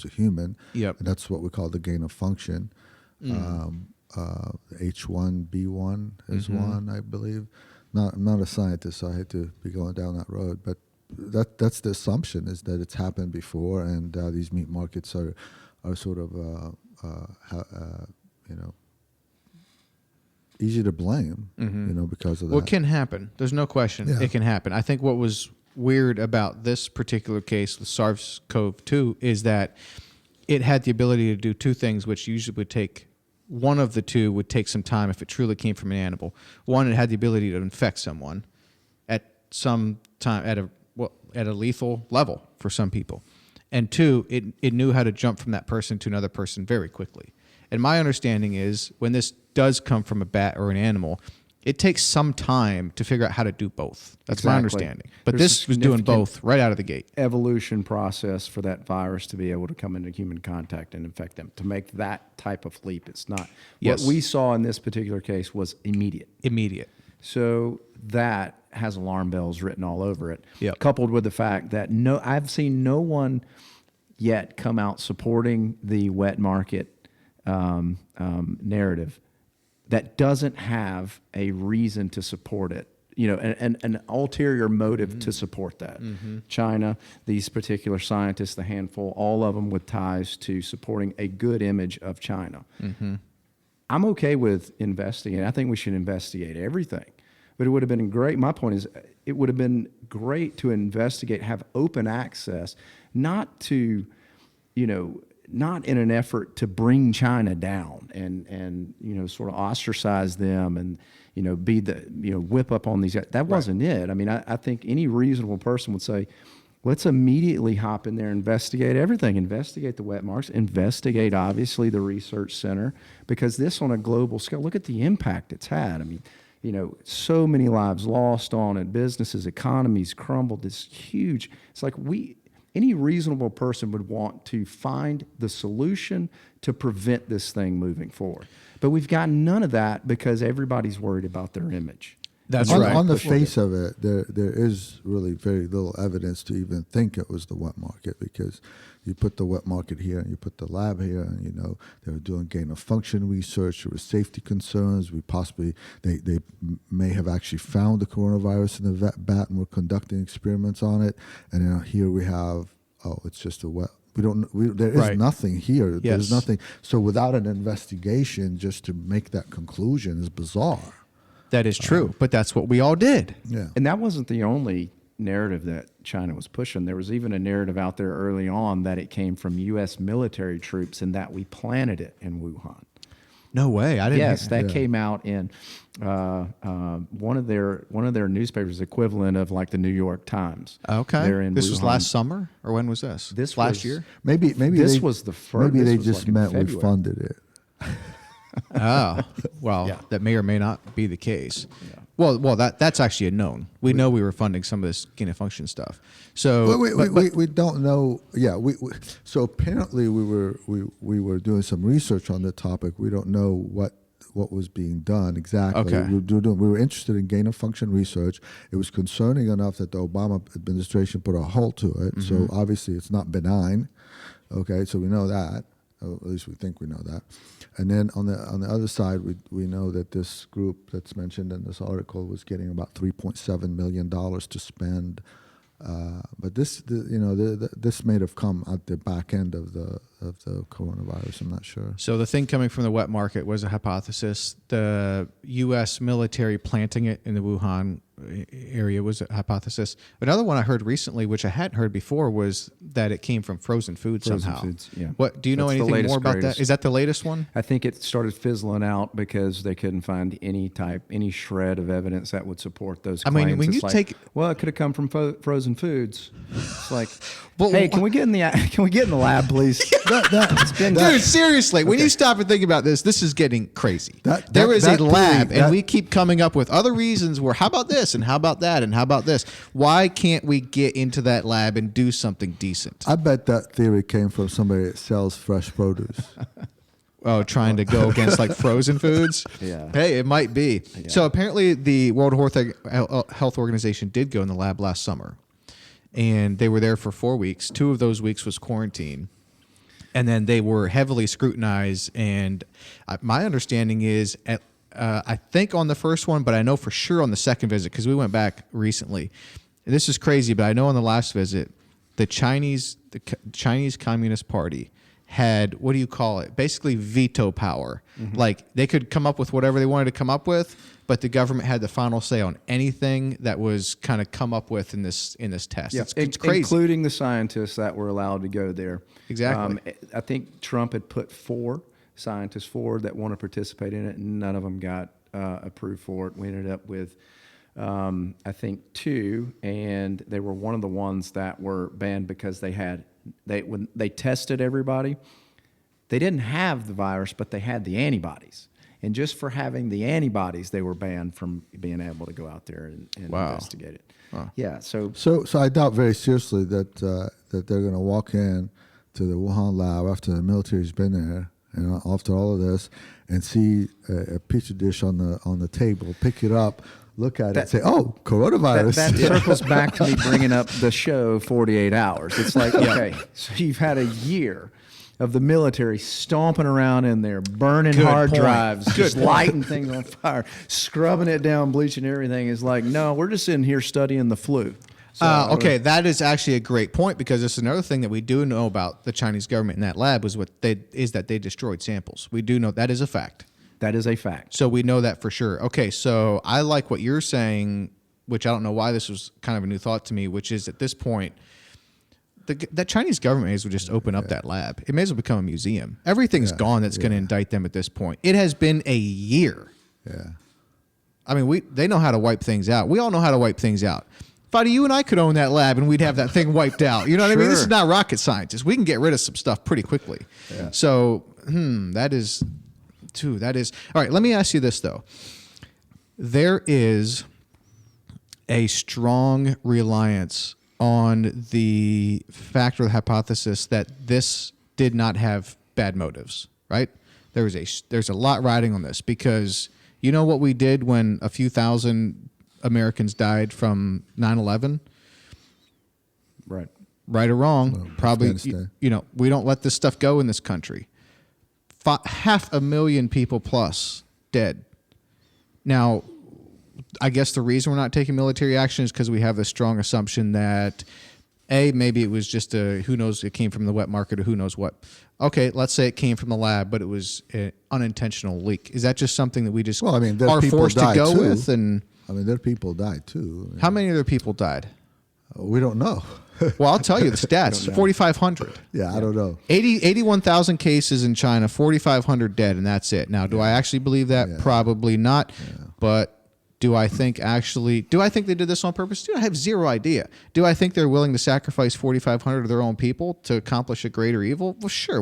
human. Yep. And that's what we call the gain of function. H1B1 is one, I believe. I'm not a scientist, so I hate to be going down that road, but that's the assumption, is that it's happened before, and these meat markets are sort of easy to blame, because of that. Well, it can happen. There's no question. Yeah. It can happen. I think what was weird about this particular case with SARS-CoV-2 is that it had the ability to do two things, which usually would take one of the two would take some time if it truly came from an animal. One, it had the ability to infect someone at some time at a lethal level for some people. And two, it knew how to jump from that person to another person very quickly. And my understanding is when this does come from a bat or an animal, it takes some time to figure out how to do both. That's my Exactly. understanding. But There's this a was doing significant both right out of the gate. evolution process for that virus to be able to come into human contact and infect them. To make that type of leap, it's not. Yes. What we saw in this particular case was immediate. Immediate. So that has alarm bells written all over it. Yep. Coupled with the fact that I've seen no one yet come out supporting the wet market narrative that doesn't have a reason to support it. An ulterior motive to support that. China, these particular scientists, the handful, all of them with ties to supporting a good image of China. I'm okay with investigating. I think we should investigate everything. But it would have been great. My point is, it would have been great to investigate, have open access, not in an effort to bring China down and sort of ostracize them and be the whip up on these guys. That wasn't it. I mean, I think any reasonable person would say, let's immediately hop in there, investigate everything, investigate the wet marks, investigate obviously the research center, because this on a global scale, look at the impact it's had. I mean, so many lives lost on it, businesses, economies crumbled. It's huge. It's like any reasonable person would want to find the solution to prevent this thing moving forward. But we've got none of that because everybody's worried about their image. That's on, right. on the face of it, there is really very little evidence to even think it was the wet market, because you put the wet market here and you put the lab here, and they were doing gain of function research. There were safety concerns. They may have actually found the coronavirus in the bat and were conducting experiments on it. And here we have, it's just a wet. There is Right. nothing here. Yes. There's nothing. So without an investigation, just to make that conclusion is bizarre. That is true, but that's what we all did. Yeah. And that wasn't the only narrative that China was pushing. There was even a narrative out there early on that it came from U.S. military troops and that we planted it in Wuhan. No way. I didn't. Yes, that came out in one of their newspapers, equivalent of like the New York Times. Okay. There in This was Wuhan. last summer, or when was this? This last was- year. Maybe This they, was the first. Maybe this they was just like in meant we February. funded it. Oh, well, Yeah. that may or may not be the case. Well, that's actually a known. We know we were funding some of this gain of function stuff. So We don't know. Yeah, so apparently we were doing some research on the topic. We don't know what was being done exactly. Okay. We were interested in gain of function research. It was concerning enough that the Obama administration put a halt to it. So obviously it's not benign. Okay, so we know that. Or at least we think we know that. And then on the other side, we know that this group that's mentioned in this article was getting about $3.7 million to spend. But this may have come at the back end of the coronavirus. I'm not sure. So the thing coming from the wet market was a hypothesis. The U.S. military planting it in the Wuhan area was a hypothesis. Another one I heard recently, which I hadn't heard before, was that it came from frozen food somehow. foods, yeah. What do you know That's the anything latest, more about greatest. that? Is that the latest one? I think it started fizzling out because they couldn't find any shred of evidence that would support those I claims. mean, when It's you like, take- well, it could have come from frozen foods. It's like, But hey, wh- can we get in the lab, please? Dude, seriously, when you stop and think about this is getting crazy. There is that a lab, theory- and we keep coming up with other reasons where, how about this, and how about that, and how about this? Why can't we get into that lab and do something decent? I bet that theory came from somebody that sells fresh produce. Oh, trying to go against like frozen foods? Yeah. Hey, it might be. So apparently the World Health Organization did go in the lab last summer, and they were there for 4 weeks. 2 of those weeks was quarantine. And then they were heavily scrutinized. And my understanding is, I think on the first one, but I know for sure on the second visit, because we went back recently. This is crazy, but I know on the last visit, the Chinese Communist Party had, what do you call it? Basically veto power. Like they could come up with whatever they wanted to come up with, but the government had the final say on anything that was kind of come up with in this test. Yeah, It's crazy. including the scientists that were allowed to go there. Exactly. I think Trump had put 4 scientists forward that want to participate in it, and none of them got approved for it. We ended up with, I think, 2, and they were one of the ones that were banned because when they tested everybody, they didn't have the virus, but they had the antibodies. And just for having the antibodies, they were banned from being able to go out there and Wow. investigate it. Wow. Yeah, so So I doubt very seriously that they're going to walk in to the Wuhan lab after the military's been there and after all of this, and see a petri dish on the table, pick it up, look at it, and say, "Oh, coronavirus." that circles back to me bringing up the show 48 Hours. It's like, okay, so you've had a year of the military stomping around in there, burning Good hard point. drives, Good just point. lighting things on fire, scrubbing it down, bleaching everything. Is like, no, we're just in here studying the flu. So, Okay, that is actually a great point, because this is another thing that we do know about the Chinese government in that lab is that they destroyed samples. We do know that is a fact. that is a fact. So we know that for sure. Okay, so I like what you're saying, which I don't know why this was kind of a new thought to me, which is at this point, the Chinese government may as well just open up that lab. It may as well become a museum. Everything's gone that's going to indict them at this point. It has been a year. Yeah. I mean, they know how to wipe things out. We all know how to wipe things out. Fadi, you and I could own that lab and we'd have that thing wiped out. You know what I mean? This is not rocket science. We can get rid of some stuff pretty quickly. Yeah. So, that is. All right, let me ask you this, though. there is a strong reliance on the fact or the hypothesis that this did not have bad motives, right? There's a lot riding on this because you know what we did when a few thousand Americans died from 9/11? Right. Right or wrong, Well, probably, Afghanistan. we don't let this stuff go in this country. 500,000 people plus dead. Now, I guess the reason we're not taking military action is because we have a strong assumption that, maybe it was just who knows, it came from the wet market or who knows what. Okay, let's say it came from the lab, but it was an unintentional leak. Is that just something that we just Well, I mean, there are people forced to died go too. with? And I mean, there people died too. how many other people died? We don't know. Well, I'll tell you the stats, 4,500. Yeah, I don't know. 81,000 cases in China, 4,500 dead, and that's it. Now, do I actually believe that? Yeah. Probably not. But do I think they did this on purpose? Dude, I have zero idea. Do I think they're willing to sacrifice 4,500 of their own people to accomplish a greater evil? Well, sure.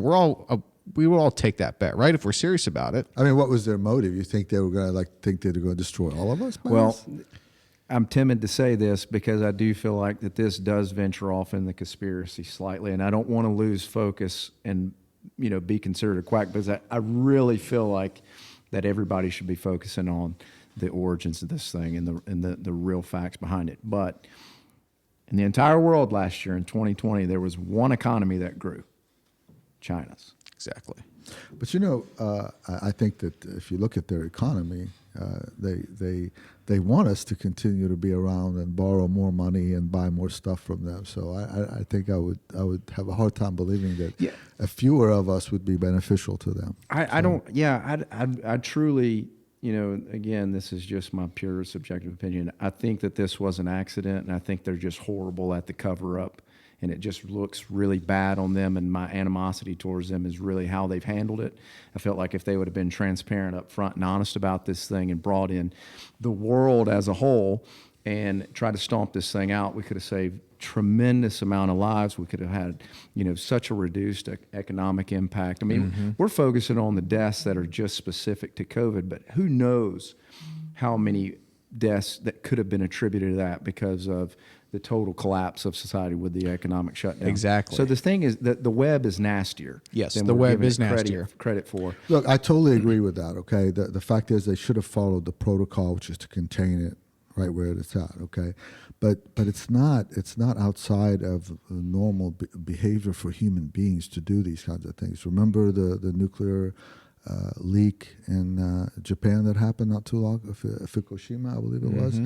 We will all take that bet, right? If we're serious about it. I mean, what was their motive? You think they were going to think they were going to destroy all of us? by Well, this? I'm timid to say this because I do feel like that this does venture off in the conspiracy slightly, and I don't want to lose focus and be considered a quack because I really feel like that everybody should be focusing on the origins of this thing and the real facts behind it. But in the entire world last year in 2020, there was one economy that grew, China's. Exactly. But I think that if you look at their economy, they want us to continue to be around and borrow more money and buy more stuff from them. So I think I would have a hard time believing that a fewer of us would be beneficial to them. I truly, again, this is just my pure subjective opinion. I think that this was an accident, and I think they're just horrible at the cover up. And it just looks really bad on them, and my animosity towards them is really how they've handled it. I felt like if they would have been transparent up front and honest about this thing and brought in the world as a whole and tried to stomp this thing out, we could have saved tremendous amount of lives. We could have had, such a reduced economic impact. I mean, we're focusing on the deaths that are just specific to COVID, but who knows how many deaths that could have been attributed to that because of the total collapse of society with the economic shutdown. Exactly. So the thing is that the web is nastier. Yes, than the we're web giving is it nastier. Credit for. Look, I totally agree with that. Okay, the fact is they should have followed the protocol, which is to contain it right where it's at. Okay, but it's not outside of normal behavior for human beings to do these kinds of things. Remember the nuclear leak in Japan that happened not too long, Fukushima, I believe it was.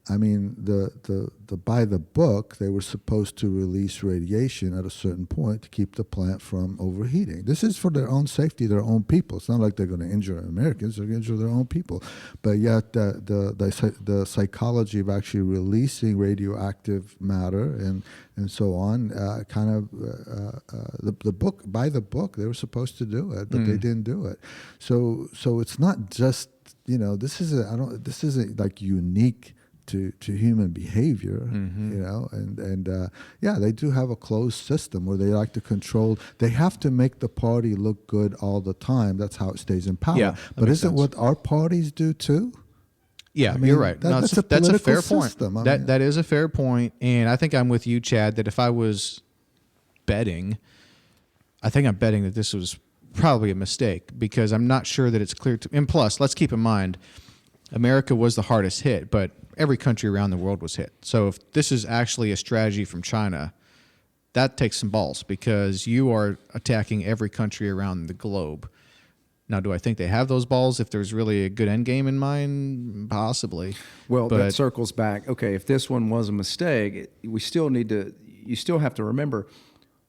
I mean, the by the book, they were supposed to release radiation at a certain point to keep the plant from overheating. This is for their own safety, their own people. It's not like they're going to injure Americans; they're going to injure their own people. But yet, the psychology of actually releasing radioactive matter and so on, the book by the book, they were supposed to do it, but they didn't do it. So it's not just. This isn't like unique to human behavior, and they do have a closed system where they like to control. They have to make the party look good all the time. That's how it stays in power. Yeah, but isn't sense. what our parties do too? Yeah, I mean, you're right. that's a that's a fair political point. system. That is a fair point, and I think I'm with you, Chad. That if I was betting, I think I'm betting that this was probably a mistake because I'm not sure that it's clear to. And plus, let's keep in mind, America was the hardest hit, but every country around the world was hit. So if this is actually a strategy from China, that takes some balls because you are attacking every country around the globe. Now, do I think they have those balls? If there's really a good end game in mind, possibly. Well, but that circles back. Okay, if this one was a mistake, you still have to remember,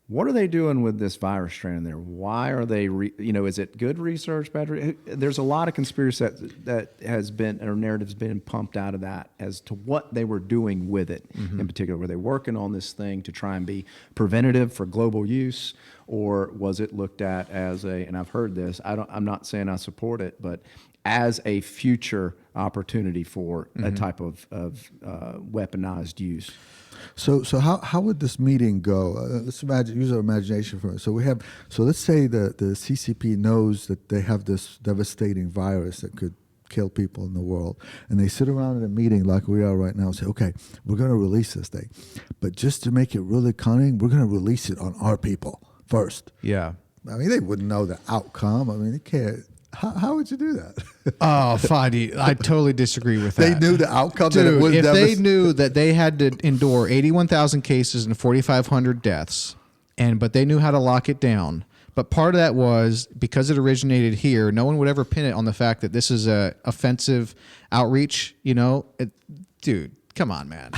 what are they doing with this virus strand there? Why are they, is it good research, bad? There's a lot of conspiracy that has been, or narratives been pumped out of that as to what they were doing with it in particular. Were they working on this thing to try and be preventative for global use? Or was it looked at as and I've heard this, I'm not saying I support it, but as a future opportunity for a type of weaponized use? So how would this meeting go? Let's use our imagination for it. So let's say the CCP knows that they have this devastating virus that could kill people in the world. And they sit around in a meeting like we are right now and say, okay, we're going to release this thing. But just to make it really cunning, we're going to release it on our people first. Yeah. I mean, they wouldn't know the outcome. I mean, they can't. How would you do that? Oh, Fadi, I totally disagree with They that. knew the outcome. That it Dude, would if never they knew that they had to endure 81,000 cases and 4,500 deaths, but they knew how to lock it down. But part of that was because it originated here, no one would ever pin it on the fact that this is a offensive outreach. Dude, come on, man.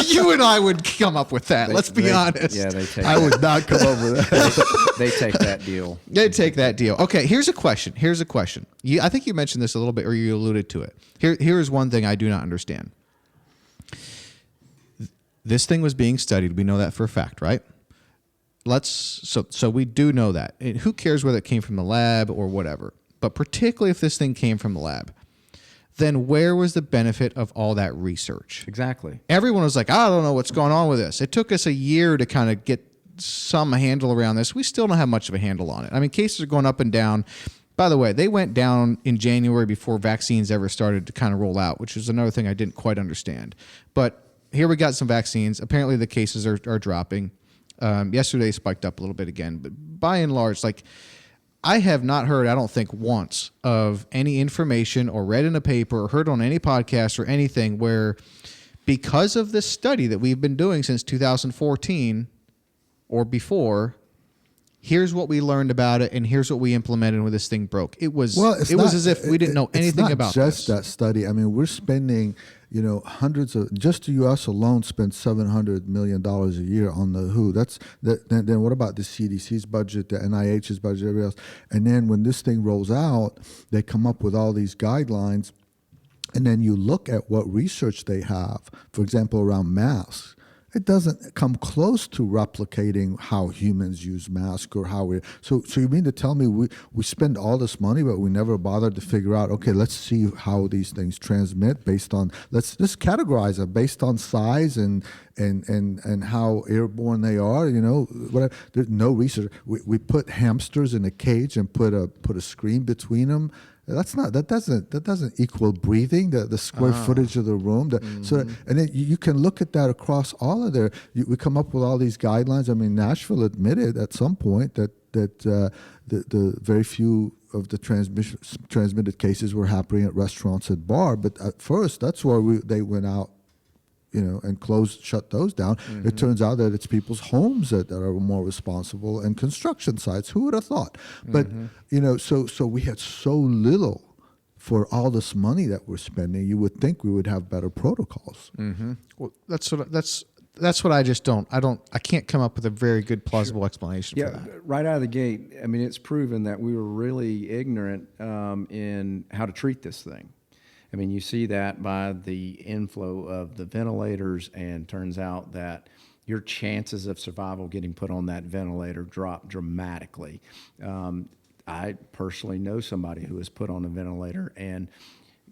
You and I would come up with that. Let's be honest. Yeah, they take. I would not come over that. They take that deal. They take that deal. Okay, here's a question. I think you mentioned this a little bit, or you alluded to it. Here's one thing I do not understand. This thing was being studied. We know that for a fact, right? So we do know that. And who cares whether it came from the lab or whatever? But particularly if this thing came from the lab, then where was the benefit of all that research? Exactly. Everyone was like, I don't know what's going on with this. It took us a year to kind of get some handle around this. We still don't have much of a handle on it. I mean, cases are going up and down. By the way, they went down in January before vaccines ever started to kind of roll out, which is another thing I didn't quite understand. But here we got some vaccines. Apparently the cases are dropping. Yesterday spiked up a little bit again. But by and large, I have not heard, I don't think once, of any information or read in a paper or heard on any podcast or anything where because of this study that we've been doing since 2014 or before, here's what we learned about it and here's what we implemented when this thing broke. It was as if we didn't know anything about this. It's not just that study. I mean, we're spending, hundreds of, just the U.S. alone spends $700 million a year on the WHO. Then what about the CDC's budget, the NIH's budget, everybody else? And then when this thing rolls out, they come up with all these guidelines. And then you look at what research they have, for example, around masks. It doesn't come close to replicating how humans use masks or how we. So you mean to tell me we spend all this money, but we never bothered to figure out? Okay, let's see how these things transmit based on. Let's just categorize them based on size and how airborne they are. Whatever. There's no research. We put hamsters in a cage and put a screen between them. That doesn't equal breathing. The square footage of the room. And then you can look at that across all of there. We come up with all these guidelines. I mean, Nashville admitted at some point that the very few of the transmitted cases were happening at restaurants and bar. But at first, that's where they went out. And shut those down. Mm-hmm. It turns out that it's people's homes that are more responsible and construction sites. Who would have thought? But, so we had so little for all this money that we're spending. You would think we would have better protocols. Mm-hmm. Well, that's what I just don't. I can't come up with a very good plausible explanation for that. Right out of the gate, I mean, it's proven that we were really ignorant in how to treat this thing. I mean, you see that by the inflow of the ventilators, and turns out that your chances of survival getting put on that ventilator drop dramatically. I personally know somebody who was put on a ventilator, and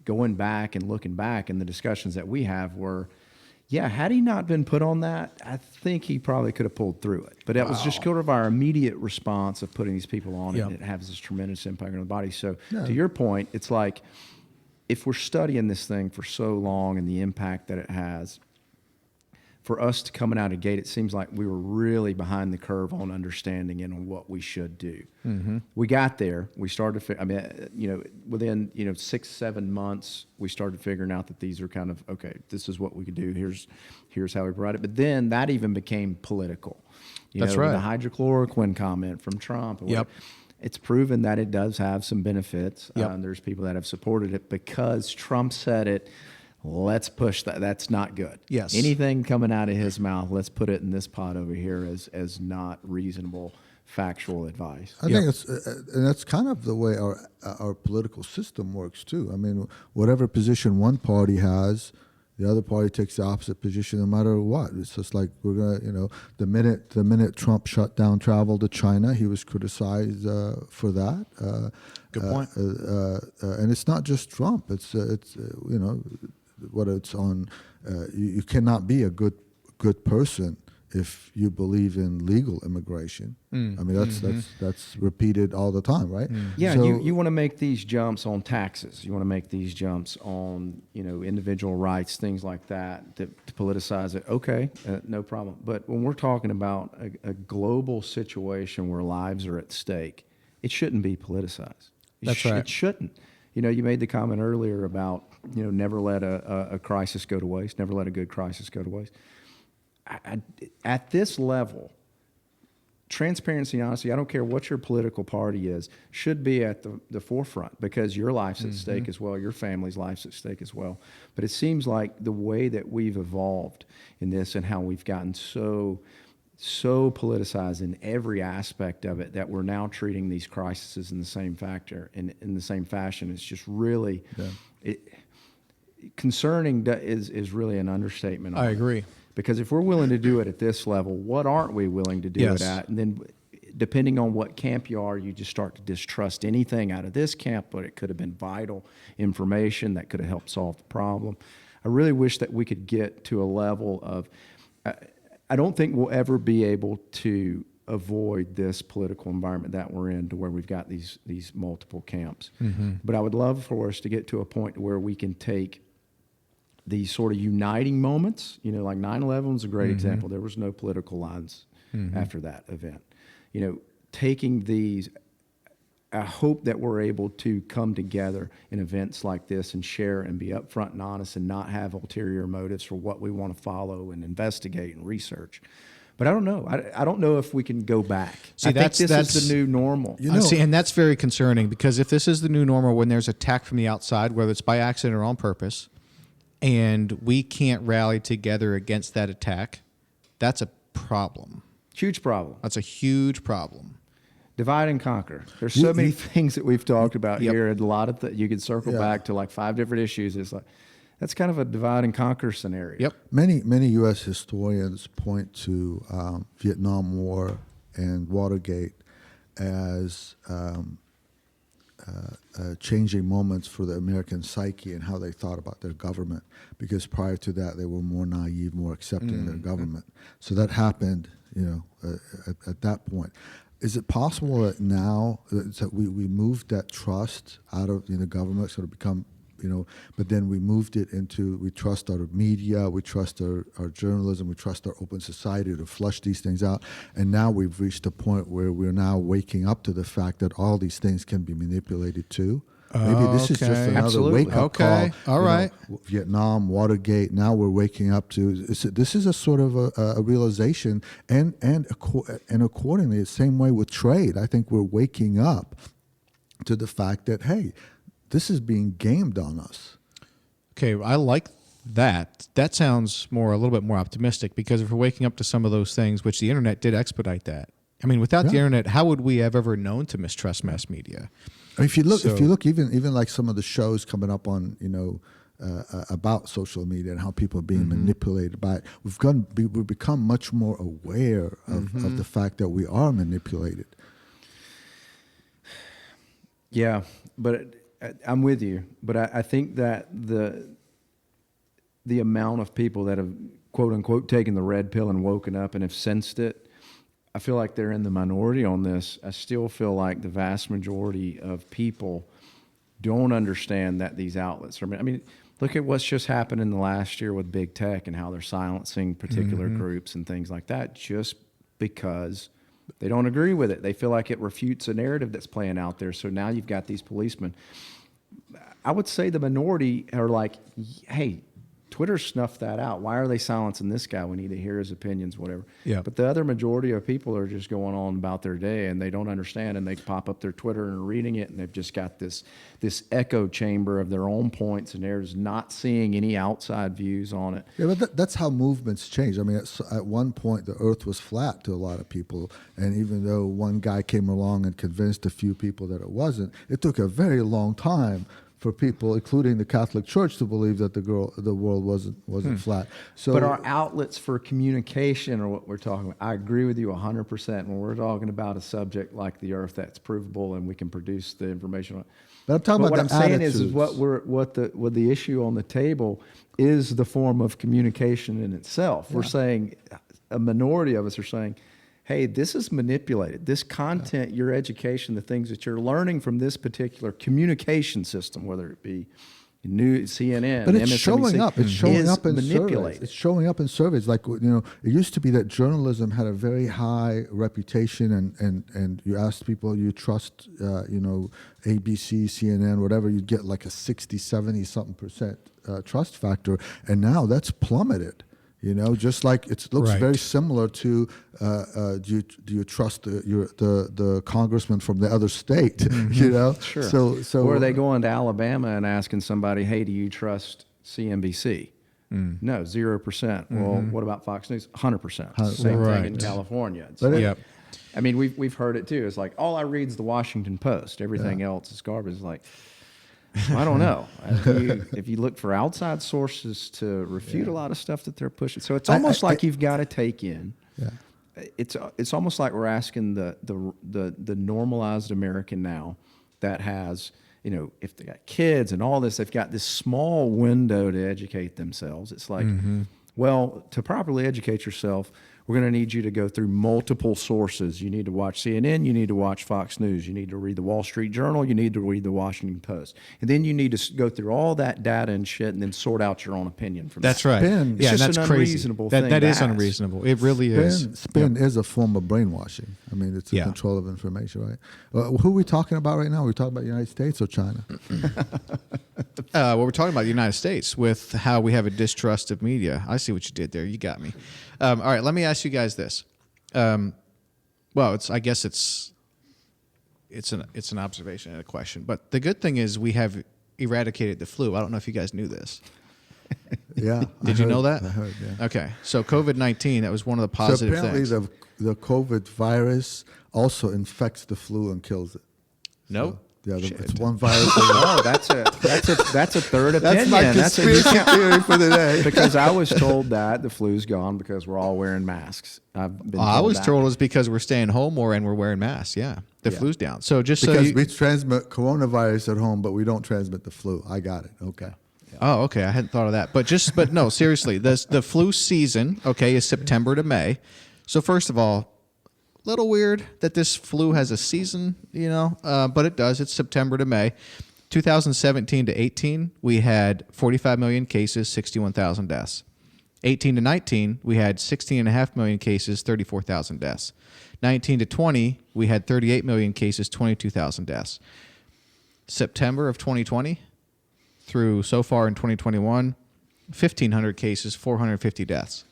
going back and looking back, and the discussions that we have were, had he not been put on that, I think he probably could have pulled through it. But that was just sort of our immediate response of putting these people on it, and it has this tremendous impact on the body. So to your point, it's like, if we're studying this thing for so long and the impact that it has, for us to coming out of the gate, it seems like we were really behind the curve on understanding and on what we should do. Mm-hmm. We got there. We started within 6-7 months, we started figuring out that these are kind of, okay, this is what we could do. Here's how we provide it. But then that even became political. That's right. The hydrochloroquine comment from Trump. Yep. It's proven that it does have some benefits. Yep. There's people that have supported it because Trump said it. Let's push that. That's not good. Yes. Anything coming out of his mouth, let's put it in this pot over here as not reasonable, factual advice. I think and that's kind of the way our political system works too. I mean, whatever position one party has, the other party takes the opposite position no matter what. It's just like we're gonna, the minute Trump shut down travel to China, he was criticized for that. Good point. And it's not just Trump. It's whether it's on, you cannot be a good person if you believe in legal immigration. I mean, that's repeated all the time, right? Yeah, So, you want to make these jumps on taxes. You want to make these jumps on, individual rights, things like that, to politicize it. Okay, no problem. But when we're talking about a global situation where lives are at stake, it shouldn't be politicized. That's right. It shouldn't. You made the comment earlier about, never let a crisis go to waste, never let a good crisis go to waste. At this level, transparency and honesty, I don't care what your political party is, should be at the forefront, because your life's at stake as well, your family's life's at stake as well. But it seems like the way that we've evolved in this and how we've gotten so politicized in every aspect of it, that we're now treating these crises in the same in the same fashion. It's just really concerning. Is really an understatement. I agree. Because if we're willing to do it at this level, what aren't we willing to do it at? And then depending on what camp you are, you just start to distrust anything out of this camp, but it could have been vital information that could have helped solve the problem. I really wish that we could get to a level of, I don't think we'll ever be able to avoid this political environment that we're in, to where we've got these multiple camps. But I would love for us to get to a point where we can take these sort of uniting moments, like 9/11 was a great example. There was no political lines after that event. Taking these, I hope that we're able to come together in events like this and share and be upfront and honest, and not have ulterior motives for what we want to follow and investigate and research. But I don't know. I don't know if we can go back. See, I think that's is the new normal. See, and that's very concerning, because if this is the new normal, when there's attack from the outside, whether it's by accident or on purpose, and we can't rally together against that attack, that's a problem. Huge problem. That's a huge problem. Divide and conquer. There's so many things that we've talked about here, and a lot of you can circle back to like 5 different issues. It's like, that's kind of a divide and conquer scenario. Yep. Many U.S. historians point to Vietnam War and Watergate as changing moments for the American psyche and how they thought about their government, because prior to that they were more naive, more accepting of their government. So that happened, at that point. Is it possible that now that we moved that trust out of the government, sort of become, but then we moved it into, we trust our media, we trust our journalism, we trust our open society to flush these things out, and now we've reached a point where we're now waking up to the fact that all these things can be manipulated too? Maybe this is just another wake-up call. All right. Vietnam, Watergate. Now we're waking up to this is a sort of a realization, and accordingly, the same way with trade. I think we're waking up to the fact that, hey, this is being gamed on us. Okay, I like that. That sounds a little bit more optimistic, because if we're waking up to some of those things, which the internet did expedite that. I mean, without the internet, how would we have ever known to mistrust mass media? If you look, even like some of the shows coming up on, about social media and how people are being manipulated by it, we've become much more aware of the fact that we are manipulated. Yeah, but I'm with you. But I think that the amount of people that have, quote unquote, taken the red pill and woken up and have sensed it, I feel like they're in the minority on this. I still feel like the vast majority of people don't understand that these outlets are, I mean, look at what's just happened in the last year with big tech and how they're silencing particular groups and things like that, just because they don't agree with it. They feel like it refutes a narrative that's playing out there. So now you've got these policemen. I would say the minority are like, hey, Twitter snuffed that out. Why are they silencing this guy? We need to hear his opinions, whatever. Yeah. But the other majority of people are just going on about their day, and they don't understand, and they pop up their Twitter and are reading it, and they've just got this echo chamber of their own points, and they're just not seeing any outside views on it. Yeah, but that's how movements change. I mean, at one point, the earth was flat to a lot of people, and even though one guy came along and convinced a few people that it wasn't, it took a very long time for people, including the Catholic Church, to believe that the world wasn't flat. So, but our outlets for communication are what we're talking about. I agree with you 100% when we're talking about a subject like the Earth that's provable and we can produce the information on it. But I'm talking about what I'm saying is attitudes. what the issue on the table is the form of communication in itself. Yeah. We're saying a minority of us are saying, hey, this is manipulated. This content, your education, the things that you're learning from this particular communication system, whether it be News, CNN, but it's MSNBC, showing up. It's showing up in manipulated. surveys. It's showing up in surveys. Like, you know, it used to be that journalism had a very high reputation, and you asked people you trust, you know, ABC, CNN, whatever, you'd get like a 60, 70 something percent trust factor, and now that's plummeted. You know, just like it looks Right. very similar to do you trust the congressman from the other state? You know, Sure. So or are they going to Alabama and asking somebody, hey, do you trust CNBC? No, 0%. Well, what about Fox News? 100%. Same Right. thing in California. It's But like- Yep. I mean, we've heard it too. It's like all I read is the Washington Post. Everything else is garbage. It's like, I don't know. If you look for outside sources to refute a lot of stuff that they're pushing, so it's almost like you've got to take in. Yeah. It's almost like we're asking the normalized American now that has, you know, if they got kids and all this, they've got this small window to educate themselves. It's like, well, to properly educate yourself, we're going to need you to go through multiple sources. You need to watch CNN. You need to watch Fox News. You need to read the Wall Street Journal. You need to read the Washington Post. And then you need to go through all that data and shit and then sort out your own opinion from That's that. right. Spin. Yeah, It's and just that's an crazy. unreasonable That thing to is ask. unreasonable. It really is. Spin is a form of brainwashing. I mean, it's a Yeah. control of information, right? Who are we talking about right now? Are we talking about the United States or China? Well, we're talking about the United States with how we have a distrust of media. I see what you did there. You got me. All right, let me ask you guys this. Well, I guess it's an observation and a question. But the good thing is we have eradicated the flu. I don't know if you guys knew this. Yeah. Did you know that? I heard, yeah. Okay, so COVID-19, that was one of the So positive apparently things. the COVID virus also infects the flu and kills it. Nope. Yeah, Shit. it's one virus. Oh, that's a third opinion. That's my conspiracy theory for the day. Because I was told that the flu's gone because we're all wearing masks. I've been. I was that. told it was because we're staying home more and we're wearing masks. Yeah, the Yeah. flu's down. So just Because so you, we transmit coronavirus at home, but we don't transmit the flu. I got it. Okay. Oh, okay. I hadn't thought of that. But no, seriously, the flu season, okay, is September to May. So first of all, little weird that this flu has a season, you know, but it does. It's September to May. 2017 to 18, we had 45 million cases, 61,000 deaths. 18 to 19, we had 16.5 million cases, 34,000 deaths. 19 to 20, we had 38 million cases, 22,000 deaths. September of 2020 through so far in 2021, 1,500 cases, 450 deaths.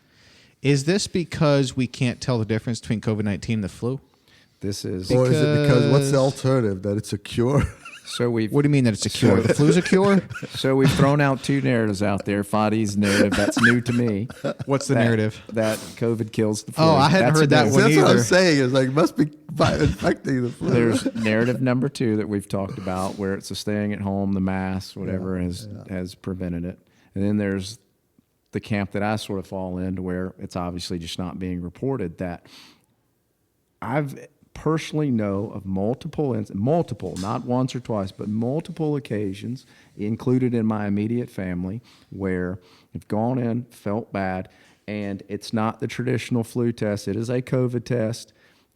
Is this because we can't tell the difference between COVID-19 and the flu? This is Or is it because what's the Because- alternative? That it's a cure? so we've What do you mean that it's a cure? The flu's a cure? so we've thrown out two narratives out there. Fadi's narrative, that's new to me. What's the That- narrative? that COVID kills the flu. Oh, I hadn't That's heard a that new- one That's what I'm either. saying. Is like must be infecting the flu. There's narrative number 2 that we've talked about, where it's the staying at home, the mask, whatever has prevented it, and then there's the camp that I sort of fall into, where it's obviously just not being reported. That I've personally know of multiple, not once or twice, but multiple occasions, included in my immediate family, where I've gone in, felt bad, and it's not the traditional flu test. It is a COVID test.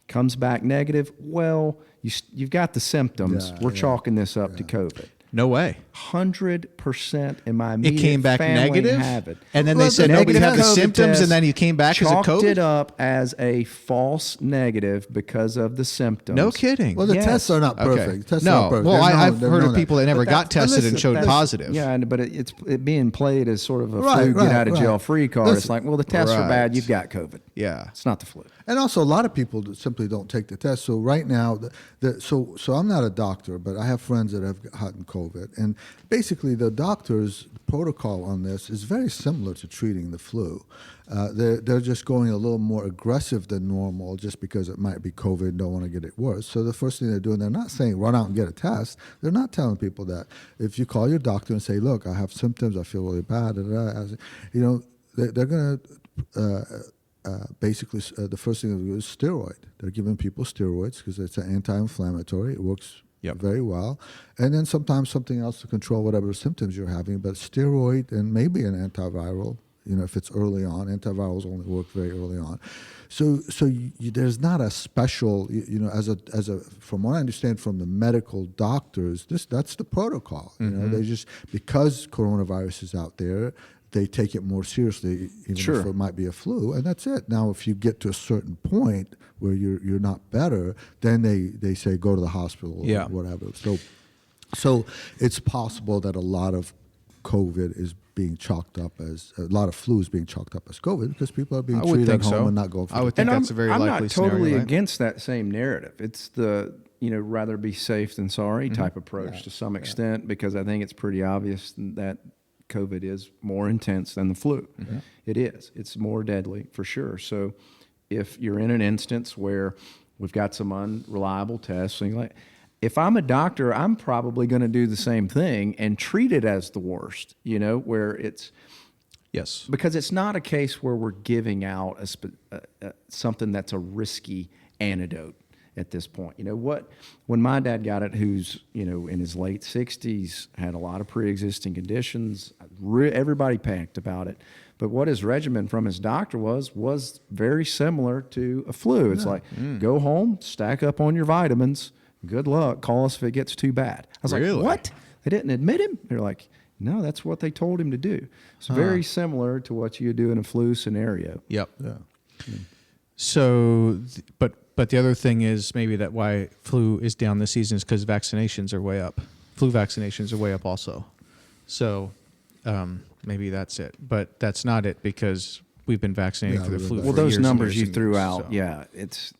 Comes back negative. Well, you've got the symptoms. Yeah, We're yeah, chalking this up to COVID. No way. 100% in my It immediate came back family negative? have it. And then Well, they said the nobody negative had the COVID symptoms, test and then you came back as a chalked COVID? it up as a false negative because of the symptoms. No kidding. Well, the Yes. tests are not perfect. Tests are No. not perfect. Well, They're I've known heard of that. people that never But got tested and listen, showed that's- positive. Yeah, but it's being played as sort of a Right, flu right, get out of jail right. free card. It's Listen. like, well, the tests are Right. bad. You've got COVID. Yeah. It's not the flu. And also, a lot of people simply don't take the test. So right now, so I'm not a doctor, but I have friends that have gotten COVID, and basically the doctor's protocol on this is very similar to treating the flu. They're just going a little more aggressive than normal, just because it might be COVID, don't want to get it worse. So the first thing they're doing, they're not saying run out and get a test. They're not telling people that. If you call your doctor and say, look, I have symptoms, I feel really bad, you know, they're going to. Basically, the first thing they do is steroid. They're giving people steroids because it's an anti-inflammatory. It works very well. And then sometimes something else to control whatever symptoms you're having. But steroid and maybe an antiviral, if it's early on. Antivirals only work very early on. So there's not a special, from what I understand from the medical doctors, that's the protocol. They just, because coronavirus is out there, they take it more seriously, even if it might be a flu, and that's it. Now, if you get to a certain point where you're not better, then they say go to the hospital or whatever. So it's possible that a lot of COVID is being chalked up as a lot of flu is being chalked up as COVID because people are being treated at home and not going for I would think that's a very likely I'm not totally scenario, right? against that same narrative. It's the rather be safe than sorry type approach to some extent, because I think it's pretty obvious that COVID is more intense than the flu. It is. It's more deadly for sure. So if you're in an instance where we've got some unreliable tests, if I'm a doctor, I'm probably going to do the same thing and treat it as the worst, where it's, because it's not a case where we're giving out something that's a risky antidote at this point. When my dad got it, who's, in his late 60s, had a lot of pre-existing conditions, everybody panicked about it. But what his regimen from his doctor was very similar to a flu. It's go home, stack up on your vitamins, good luck, call us if it gets too bad. I was like, what? They didn't admit him? They're like, no, that's what they told him to do. It's very similar to what you do in a flu scenario. Yep. Yeah. So, but the other thing is maybe that why flu is down this season is because vaccinations are way up. Flu vaccinations are way up also. So maybe that's it. But that's not it, because we've been vaccinating for the flu. Well, for those years numbers and years you threw out, Those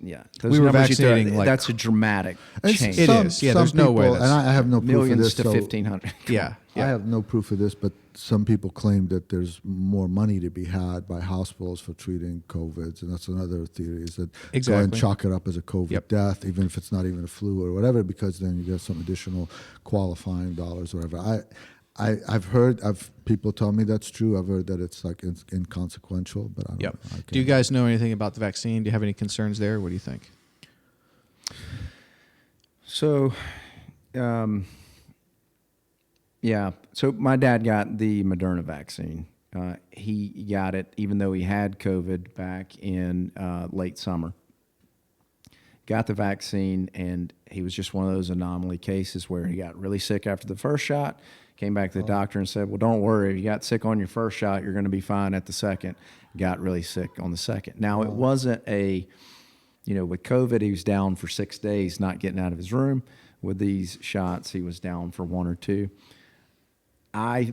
we were vaccinating that's a dramatic change. It is. Yeah, there's no way. And I have no proof of millions this. to 1,500. Yeah. I have no proof of this, but some people claim that there's more money to be had by hospitals for treating COVIDs, and that's another theory, is that go and chalk it up as a COVID death, even if it's not even a flu or whatever, because then you get some additional qualifying dollars or whatever. I've heard people tell me that's true. I've heard that it's like inconsequential, but I don't know. Do you guys know anything about the vaccine? Do you have any concerns there? What do you think? So, so my dad got the Moderna vaccine. He got it even though he had COVID back in late summer. Got the vaccine, and he was just one of those anomaly cases where he got really sick after the first shot, came back to the doctor and said, well, don't worry, if you got sick on your first shot, you're going to be fine at the second. Got really sick on the second. Now, it wasn't with COVID, he was down for 6 days, not getting out of his room. With these shots, he was down for 1 or 2. I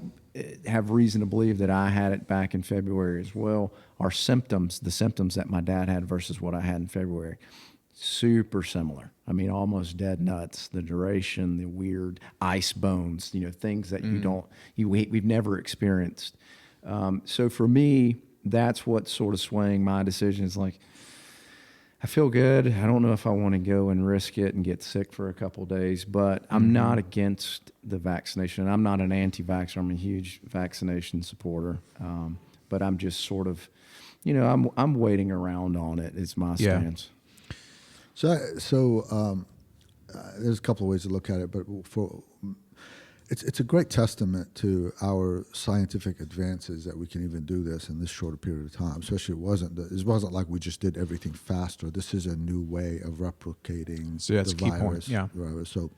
have reason to believe that I had it back in February as well. Our symptoms, the symptoms that my dad had versus what I had in February, super similar. I mean, almost dead nuts. The duration, the weird ice bones, things that we've never experienced. So for me, that's what's sort of swaying my decision. Is like, I feel good. I don't know if I want to go and risk it and get sick for a couple of days, but I'm not against the vaccination. I'm not an anti-vaxxer. I'm a huge vaccination supporter. But I'm just sort of, I'm waiting around on it. Is my stance. So there's a couple of ways to look at it, but it's a great testament to our scientific advances that we can even do this in this short period of time. Especially it wasn't like we just did everything faster. This is a new way of replicating the virus. Yeah. So,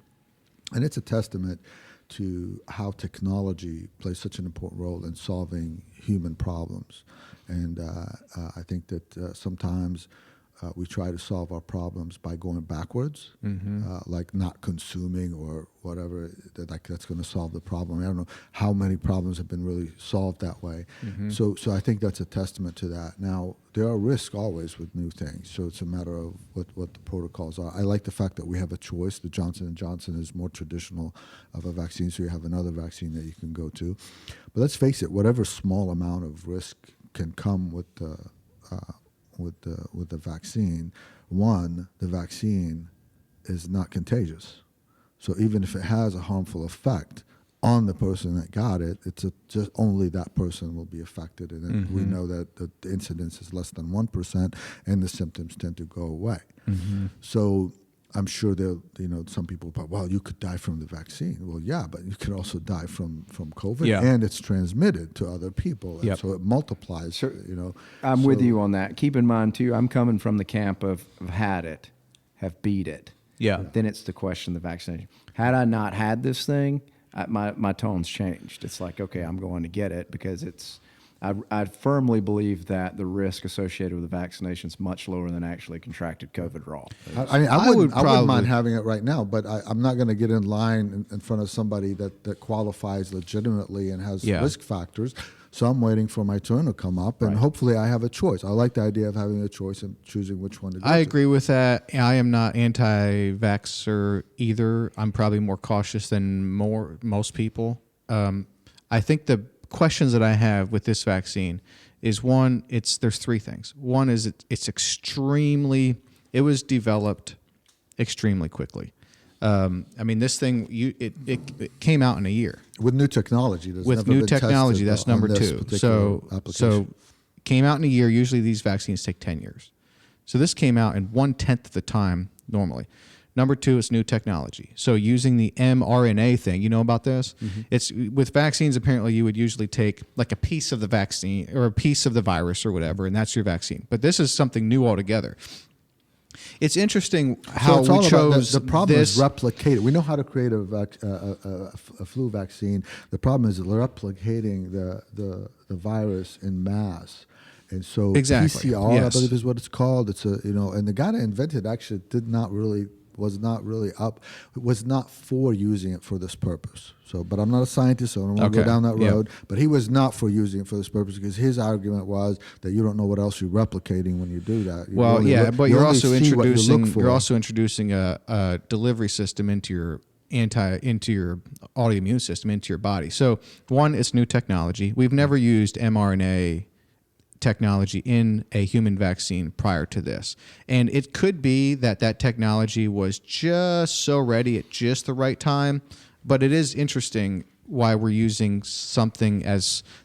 and it's a testament to how technology plays such an important role in solving human problems. And I think that sometimes we try to solve our problems by going backwards, like not consuming or whatever. That's going to solve the problem. I don't know how many problems have been really solved that way. So I think that's a testament to that. Now, there are risks always with new things, so it's a matter of what the protocols are. I like the fact that we have a choice. The Johnson & Johnson is more traditional of a vaccine, so you have another vaccine that you can go to. But let's face it, whatever small amount of risk can come with the vaccine, the vaccine is not contagious. So even if it has a harmful effect on the person that got it, just only that person will be affected. And then we know that the incidence is less than 1%, and the symptoms tend to go away. So I'm sure some people, but well, you could die from the vaccine. Well, yeah, but you could also die from COVID, Yeah. and it's transmitted to other people, and Yep. so it multiplies. So, You know, I'm with So- you on that. Keep in mind too, I'm coming from the camp of had it, have beat it. Yeah. Then it's the question of the vaccination. Had I not had this thing, my tone's changed. It's like, okay, I'm going to get it because I firmly believe that the risk associated with the vaccination is much lower than actually contracted COVID raw. I would wouldn't probably- mind having it right now, but I'm not going to get in line in front of somebody that qualifies legitimately and has Yeah. risk factors. So I'm waiting for my turn to come up, and Right. hopefully I have a choice. I like the idea of having a choice and choosing which one to go I to. agree with that. I am not anti-vaxxer either. I'm probably more cautious than most people. I think the questions that I have with this vaccine is one. There's three things. One is it was developed extremely quickly. I mean, this thing it came out in a year. With new technology. There's With never new been technology, tested that's on number this two. particular So application. came out in a year. Usually these vaccines take 10 years. So this came out in 1/10 of the time normally. Number two, it's new technology. So using the mRNA thing, you know about this? Mm-hmm. It's with vaccines. Apparently, you would usually take like a piece of the vaccine or a piece of the virus or whatever, and that's your vaccine. But this is something new altogether. It's interesting how it's all we about chose the problem this. is replicating. We know how to create a flu vaccine. The problem is replicating the virus in mass. And so Exactly, PCR, yes. I believe, is what it's called. It's and the guy that invented it actually was not for using it for this purpose. So, but I'm not a scientist, so I don't want to Okay, go down that yeah. road. But he was not for using it for this purpose because his argument was that you don't know what else you're replicating when you do that. You Well, only yeah, look- but you you're only also see what you look introducing for. a delivery system into your autoimmune system into your body. So one, it's new technology. We've never used mRNA technology in a human vaccine prior to this. And it could be that technology was just so ready at just the right time, but it is interesting why we're using something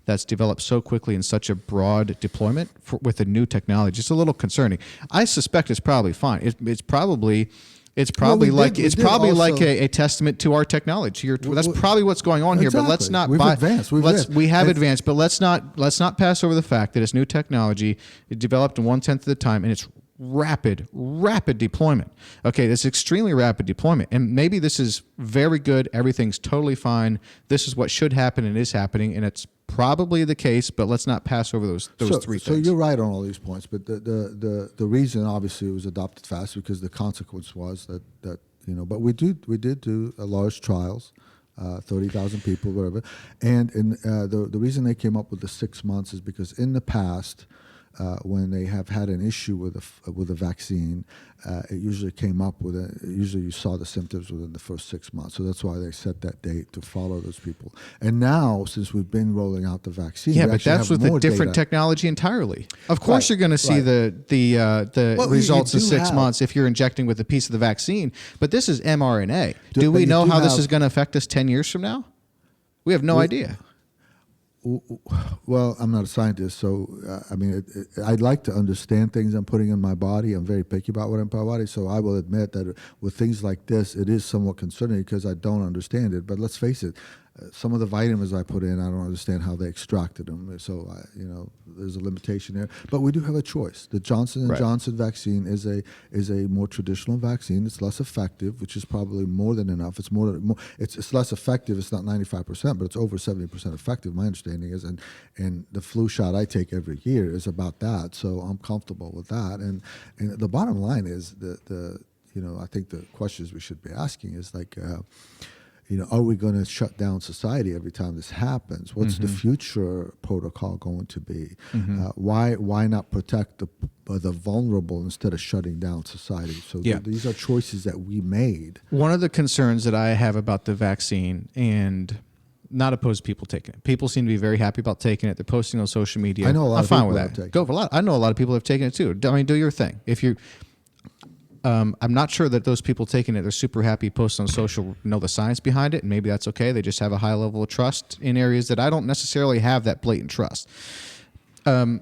that's developed so quickly in such a broad deployment with a new technology. It's a little concerning. I suspect it's probably fine. It's probably like a testament to our technology. That's probably what's going on here. But let's Exactly. not We've advanced. We have advanced, but let's not pass over the fact that it's new technology. It developed in 1/10 of the time, and it's rapid deployment. Okay, it's extremely rapid deployment, and maybe this is very good. Everything's totally fine. This is what should happen and is happening, and it's probably the case. But let's not pass over those three So things. you're right on all these points, but the reason obviously it was adopted fast because the consequence was that but we did do large trials, 30,000 people, whatever, and the reason they came up with the 6 months is because in the past. When they have had an issue with a vaccine, it usually came up with usually you saw the symptoms within the first 6 months. So that's why they set that date to follow those people. And now, since we've been rolling out the vaccine, Yeah, we but actually that's have with a more different data. technology entirely. Of course, Right, you're going to see right. the Well, you results in do 6 have- months if you're injecting with a piece of the vaccine. But this is mRNA. But Do we you know do how this have- is going to affect us 10 years from now? We have no idea. Well, I'm not a scientist, so I'd like to understand things I'm putting in my body. I'm very picky about what I'm putting in my body, so I will admit that with things like this, it is somewhat concerning because I don't understand it. But let's face it, some of the vitamins I put in, I don't understand how they extracted them. So there's a limitation there. But we do have a choice. The Johnson and Johnson vaccine is a more traditional vaccine. It's less effective, which is probably more than enough. It's more. It's less effective. It's not 95%, but it's over 70% effective. My understanding is, and the flu shot I take every year is about that. So I'm comfortable with that. And the bottom line is I think the questions we should be asking is like. Are we going to shut down society every time this happens? What's the future protocol going to be? Why not protect the vulnerable instead of shutting down society? So these are choices that we made. One of the concerns that I have about the vaccine and not opposed to people taking it. People seem to be very happy about taking it. They're posting on social media. I know a lot I'm of fine people with have that. taken it. I know a lot of people have taken it too. I mean, do your thing. If you I'm not sure that those people taking it, they're super happy, post on social, know the science behind it, and maybe that's okay. They just have a high level of trust in areas that I don't necessarily have that blatant trust. But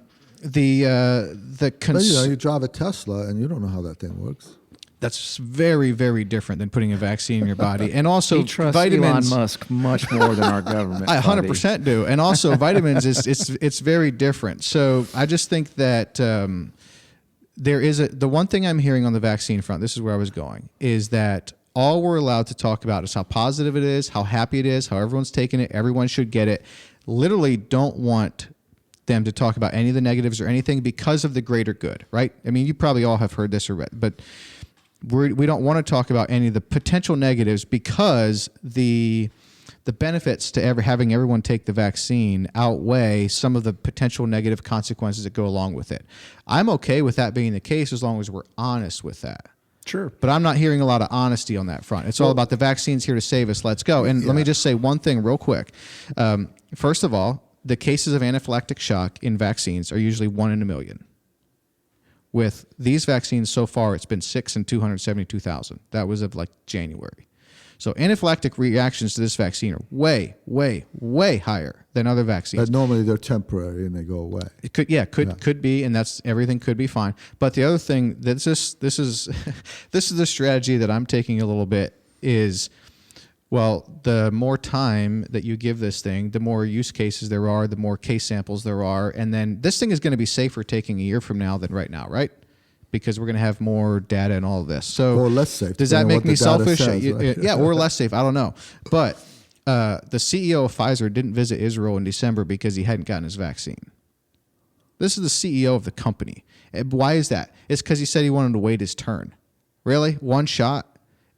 you drive a Tesla and you don't know how that thing works. That's very, very different than putting a vaccine in your body. And also He trusts vitamins. Elon Musk much more than our government. I Fadi. 100% do. And also vitamins it's very different. So I just think that there is the one thing I'm hearing on the vaccine front, this is where I was going, is that all we're allowed to talk about is how positive it is, how happy it is, how everyone's taking it, everyone should get it. Literally don't want them to talk about any of the negatives or anything because of the greater good, right? I mean, you probably all have heard this or read, but we don't want to talk about any of the potential negatives because the benefits to having everyone take the vaccine outweigh some of the potential negative consequences that go along with it. I'm okay with that being the case as long as we're honest with that. Sure. But I'm not hearing a lot of honesty on that front. It's all about the vaccine's here to save us. Let's go. And let me just say one thing real quick. First of all, the cases of anaphylactic shock in vaccines are usually 1 in a million. With these vaccines so far, it's been 6 in 272,000. That was of like January. So anaphylactic reactions to this vaccine are way, way, way higher than other vaccines. But normally they're temporary and they go away. It could be, and that's everything could be fine. But the other thing this is the strategy that I'm taking a little bit is, well, the more time that you give this thing, the more use cases there are, the more case samples there are, and then this thing is going to be safer taking a year from now than right now, right? Because we're going to have more data and all of this. So, or less safe. Does that make me selfish? Says, right? Yeah, or less safe. I don't know. But the CEO of Pfizer didn't visit Israel in December because he hadn't gotten his vaccine. This is the CEO of the company. And why is that? It's because he said he wanted to wait his turn. Really? One shot?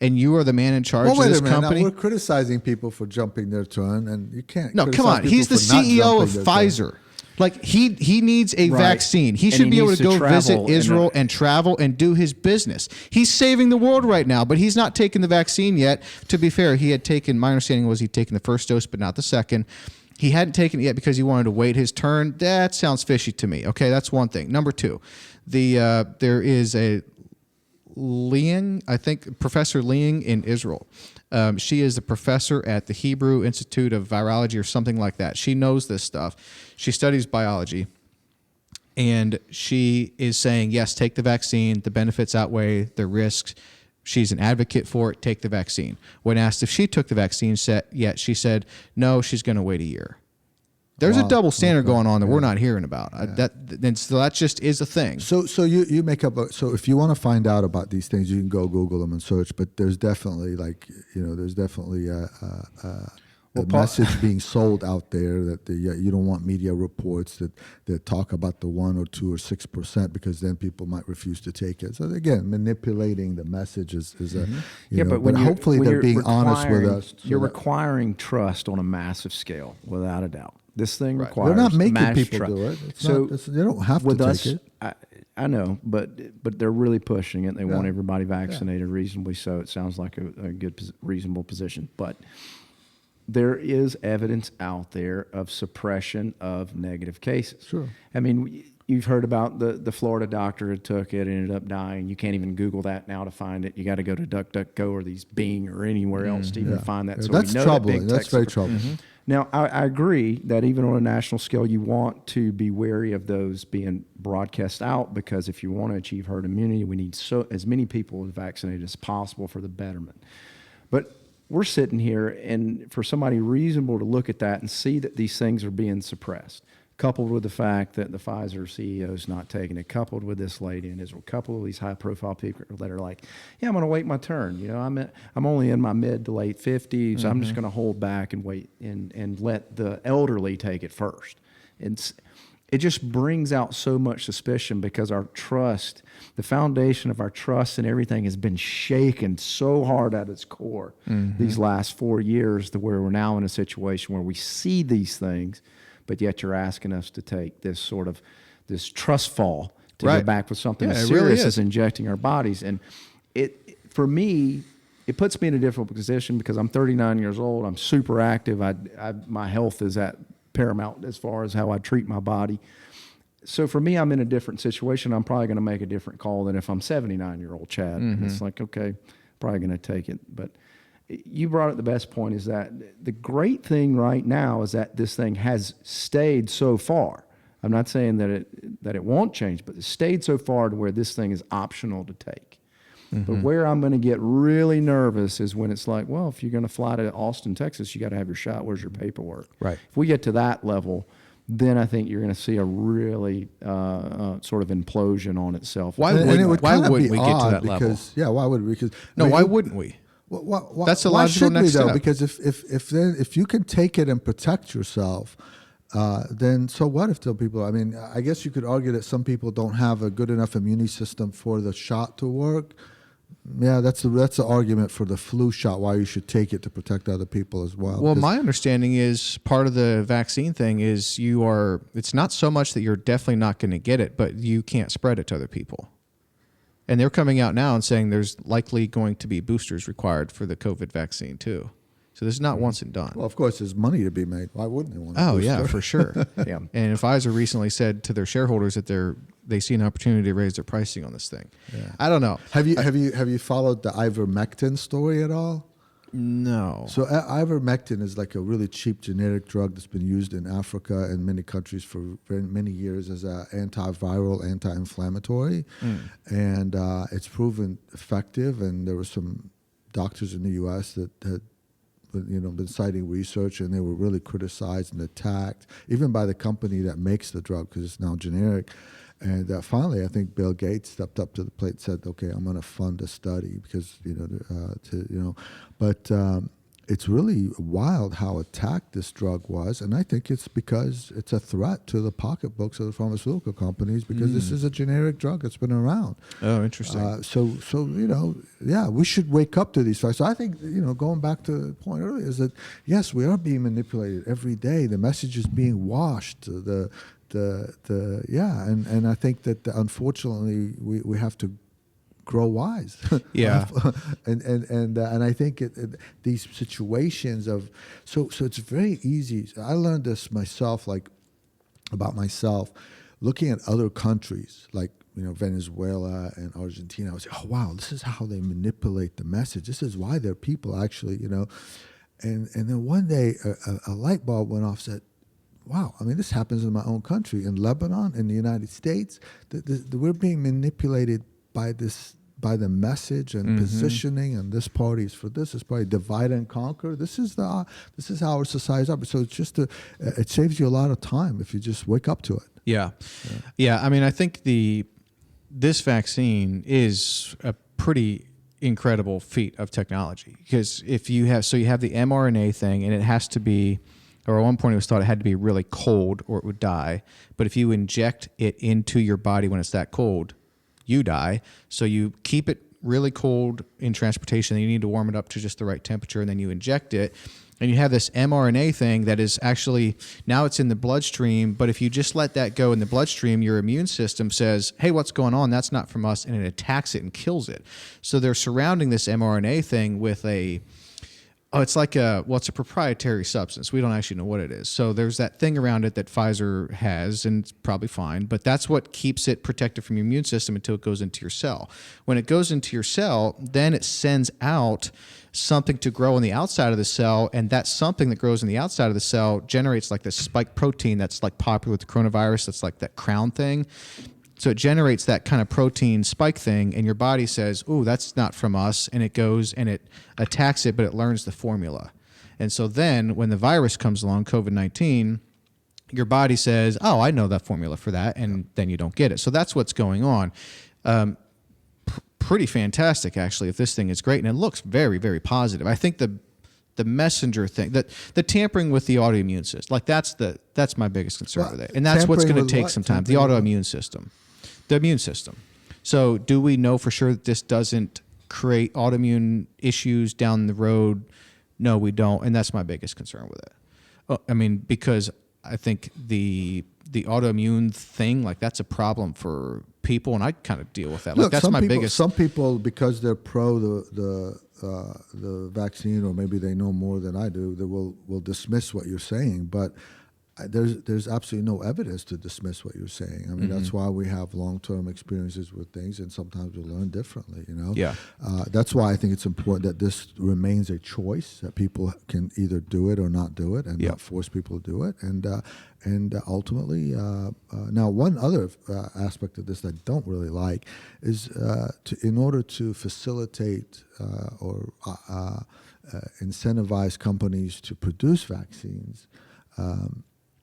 And you are the man in charge of this company? Now, we're criticizing people for jumping their turn, and you can't. No, come on. He's the CEO of Pfizer. Like he needs a vaccine. He should be able to go visit Israel and travel and do his business. He's saving the world right now, but he's not taken the vaccine yet. To be fair, he had taken, my understanding was he'd taken the first dose, but not the second. He hadn't taken it yet because he wanted to wait his turn. That sounds fishy to me. Okay, that's one thing. Number two, there is a Liang, I think Professor Liang in Israel. She is the professor at the Hebrew Institute of Virology or something like that. She knows this stuff. She studies biology. And she is saying, yes, take the vaccine. The benefits outweigh the risks. She's an advocate for it. Take the vaccine. When asked if she took the vaccine, she said, no, she's going to wait a year. There's a double standard going on that we're not hearing about. So that just is a thing. So you make up. So if you want to find out about these things, you can go Google them and search. But there's definitely a message being sold out there that you don't want media reports that talk about the 1 or 2 or 6% because then people might refuse to take it. So again, manipulating the message is but hopefully they're being honest with us. You're requiring trust on a massive scale, without a doubt. This thing requires. They're not making people trust. do it. They don't have to take it. I know, but they're really pushing it. They want everybody vaccinated, reasonably so. It sounds like a good, reasonable position. But there is evidence out there of suppression of negative cases. Sure. I mean, you've heard about the Florida doctor who took it and ended up dying. You can't even Google that now to find it. You got to go to DuckDuckGo or these Bing or anywhere else to even find that. So that's we know troubling. That's very troubling. Mm-hmm. Now, I agree that even on a national scale, you want to be wary of those being broadcast out because if you want to achieve herd immunity, we need as many people vaccinated as possible for the betterment. But we're sitting here, and for somebody reasonable to look at that and see that these things are being suppressed, coupled with the fact that the Pfizer CEO is not taking it, coupled with this lady in Israel, coupled with these high-profile people that are like, yeah, I'm going to wait my turn. You know, I'm only in my mid to late 50s. Mm-hmm. I'm just going to hold back and wait and let the elderly take it first. It just brings out so much suspicion because our trust, the foundation of our trust and everything has been shaken so hard at its core these last 4 years to where we're now in a situation where we see these things, but yet you're asking us to take this trust fall to go back with something as serious as injecting our bodies. And for me, it puts me in a difficult position because I'm 39 years old. I'm super active. My health is at paramount as far as how I treat my body. So for me, I'm in a different situation. I'm probably going to make a different call than if I'm 79-year-old Chad. It's like, okay, probably going to take it. But you brought up the best point is that the great thing right now is that this thing has stayed so far. I'm not saying that it won't change, but it stayed so far to where this thing is optional to take. But where I'm going to get really nervous is when it's like, well, if you're going to fly to Austin, Texas, you got to have your shot. Where's your paperwork? Right. If we get to that level, then I think you're going to see a really sort of implosion on itself. Why And it would why kinda wouldn't be we get to odd that level? because, yeah, why would we? Because No, I mean, why wouldn't we? That's the why logical should we, next though? step. Because if you can take it and protect yourself, then so what if the people? I mean, I guess you could argue that some people don't have a good enough immune system for the shot to work. Yeah, that's the argument for the flu shot. Why you should take it to protect other people as well. Well, Because- my understanding is part of the vaccine thing is it's not so much that you're definitely not going to get it, but you can't spread it to other people. And they're coming out now and saying there's likely going to be boosters required for the COVID vaccine too. So this is not once and done. well, of course, there's money to be made. Why wouldn't they want? Oh yeah, for sure. Yeah. And Pfizer recently said to their shareholders that they see an opportunity to raise their pricing on this thing. Yeah. I don't know. Have you followed the ivermectin story at all? No. So ivermectin is like a really cheap generic drug that's been used in Africa and many countries for very many years as an antiviral, anti-inflammatory, and it's proven effective. And there were some doctors in the U.S. that had been citing research, and they were really criticized and attacked, even by the company that makes the drug because it's now generic. And finally, I think Bill Gates stepped up to the plate and said, "Okay, I'm going to fund a study because But it's really wild how attacked this drug was, and I think it's because it's a threat to the pocketbooks of the pharmaceutical companies because this is a generic drug that's been around. Oh, interesting. So yeah, we should wake up to these facts. So I think going back to the point earlier is that yes, we are being manipulated every day. The message is being washed. And I think that unfortunately we have to grow wise. Yeah. and I think these situations of so it's very easy. I learned this myself, about myself, looking at other countries like Venezuela and Argentina. I was like, oh wow, this is how they manipulate the message. This is why their people actually, And then one day a light bulb went off. Said, wow, I mean, this happens in my own country, in Lebanon, in the United States. We're being manipulated by the message and positioning, and this party is for this party, divide and conquer. This is how our society is up. So it's just it saves you a lot of time if you just wake up to it. Yeah. I mean, I think this vaccine is a pretty incredible feat of technology because you have the mRNA thing, and it has to be. Or at one point it was thought it had to be really cold or it would die. But if you inject it into your body when it's that cold, you die. So you keep it really cold in transportation. Then you need to warm it up to just the right temperature, and then you inject it. And you have this mRNA thing that is actually, now it's in the bloodstream, but if you just let that go in the bloodstream, your immune system says, hey, what's going on? That's not from us, and it attacks it and kills it. So they're surrounding this mRNA thing with it's a proprietary substance. We don't actually know what it is. So there's that thing around it that Pfizer has, and it's probably fine, but that's what keeps it protected from your immune system until it goes into your cell. When it goes into your cell, then it sends out something to grow on the outside of the cell, and that something that grows on the outside of the cell generates like this spike protein that's like popular with the coronavirus. That's like that crown thing. So it generates that kind of protein spike thing, and your body says, ooh, that's not from us, and it goes and it attacks it, but it learns the formula. And so then when the virus comes along, COVID-19, your body says, oh, I know that formula for that, and then you don't get it. So that's what's going on. Pretty fantastic, actually, if this thing is great, and it looks very, very positive. I think the messenger thing, that the tampering with the autoimmune system, that's my biggest concern with it. And that's what's going to take some time, the autoimmune system. The immune system. So do we know for sure that this doesn't create autoimmune issues down the road? No, we don't. And that's my biggest concern with it. I mean, because I think the autoimmune thing, that's a problem for people, and I kind of deal with that. Look, that's my biggest. Some people, because they're pro the vaccine, or maybe they know more than I do, they will dismiss what you're saying. But there's absolutely no evidence to dismiss what you're saying. I mean, that's why we have long-term experiences with things, and sometimes we learn differently. Yeah. That's why I think it's important that this remains a choice, that people can either do it or not do it, and not force people to do it. And ultimately, now one other aspect of this that I don't really like is in order to facilitate or incentivize companies to produce vaccines.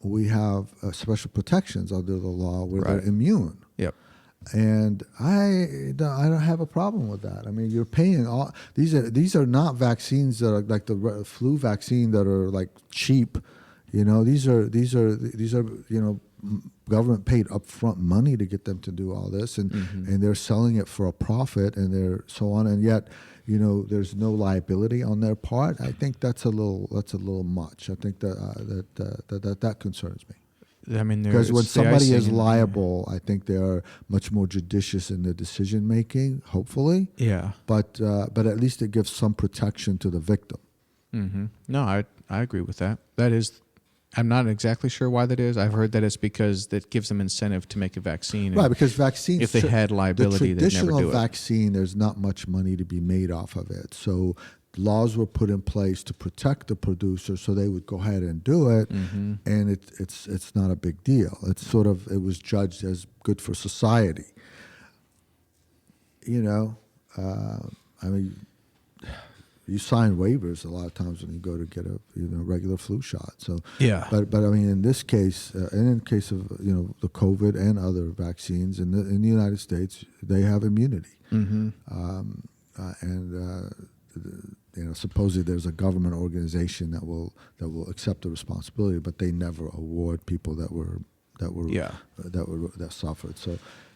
We have special protections under the law where they're immune. Yep. And I don't have a problem with that. I mean, you're paying all these are not vaccines that are like the flu vaccine that are like cheap. These are government paid upfront money to get them to do all this, and they're selling it for a profit, and they're so on, and yet there's no liability on their part. I think that's a little much. I think that concerns me. I mean, because when somebody is liable, I think they are much more judicious in their decision making. Hopefully, yeah. But at least it gives some protection to the victim. Mm-hmm. No, I agree with that. That is. I'm not exactly sure why that is. I've heard that it's because that gives them incentive to make a vaccine. Right, because vaccines, if they had liability, they'd never do it. The traditional vaccine, there's not much money to be made off of it. So laws were put in place to protect the producer, so they would go ahead and do it, and it's not a big deal. It was judged as good for society. I mean, you sign waivers a lot of times when you go to get a regular flu shot. So yeah. But I mean, in this case, and in case of the COVID and other vaccines in the United States, they have immunity. Supposedly there's a government organization that will accept the responsibility, but they never award people that suffered.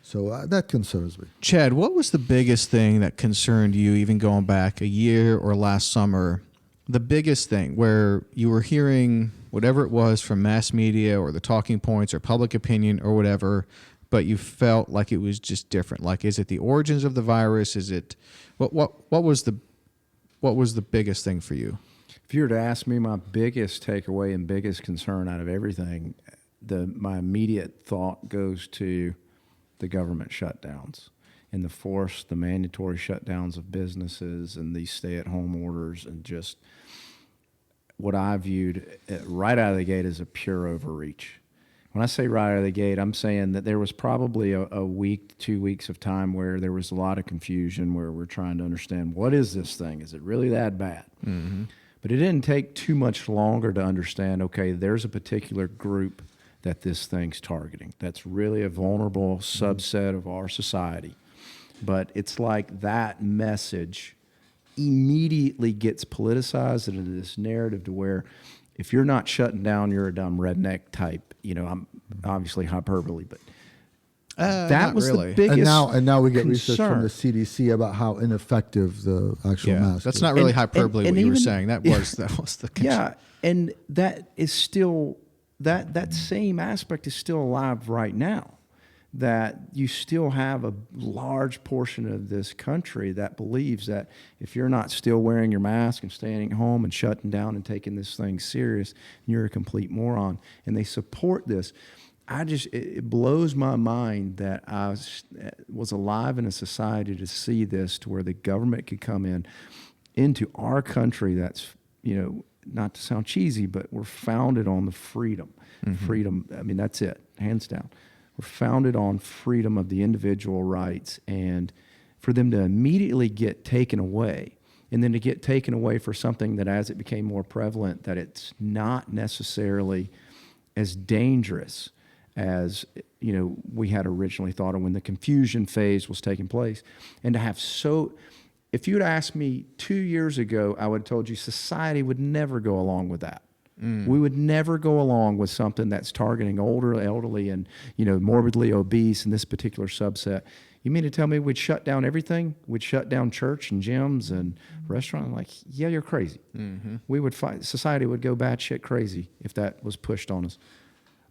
So that concerns me. Chad, what was the biggest thing that concerned you, even going back a year or last summer? The biggest thing where you were hearing whatever it was from mass media or the talking points or public opinion or whatever, but you felt like it was just different. Like, is it the origins of the virus? Is it what was the biggest thing for you? If you were to ask me my biggest takeaway and biggest concern out of everything, my immediate thought goes to the government shutdowns and the mandatory shutdowns of businesses and these stay-at-home orders, and just what I viewed right out of the gate as a pure overreach. When I say right out of the gate, I'm saying that there was probably a week, 2 weeks of time where there was a lot of confusion, where we're trying to understand, what is this thing? Is it really that bad? But it didn't take too much longer to understand, okay, there's a particular group that this thing's targeting. That's really a vulnerable subset of our society. But it's like that message immediately gets politicized into this narrative to where if you're not shutting down, you're a dumb redneck type. I'm obviously hyperbole, but that was really the biggest and now we get research concern from the CDC about how ineffective the actual mask that's is. not really hyperbole. and what you were even- saying. That was the concern. Yeah, and that is still that same aspect is still alive right now. That you still have a large portion of this country that believes that if you're not still wearing your mask and staying at home and shutting down and taking this thing serious, you're a complete moron. And they support this. It blows my mind that I was alive in a society to see this, to where the government could come into our country that's, not to sound cheesy, but we're founded on the freedom. Freedom, I mean, that's it, hands down. We're founded on freedom of the individual rights, and for them to immediately get taken away, and then to get taken away for something that, as it became more prevalent, that it's not necessarily as dangerous as we had originally thought of when the confusion phase was taking place. And to have if you'd asked me 2 years ago, I would have told you society would never go along with that. We would never go along with something that's targeting elderly and morbidly obese in this particular subset. You mean to tell me we'd shut down everything? We'd shut down church and gyms and restaurants? I'm like, yeah, you're crazy. We would society would go batshit crazy if that was pushed on us.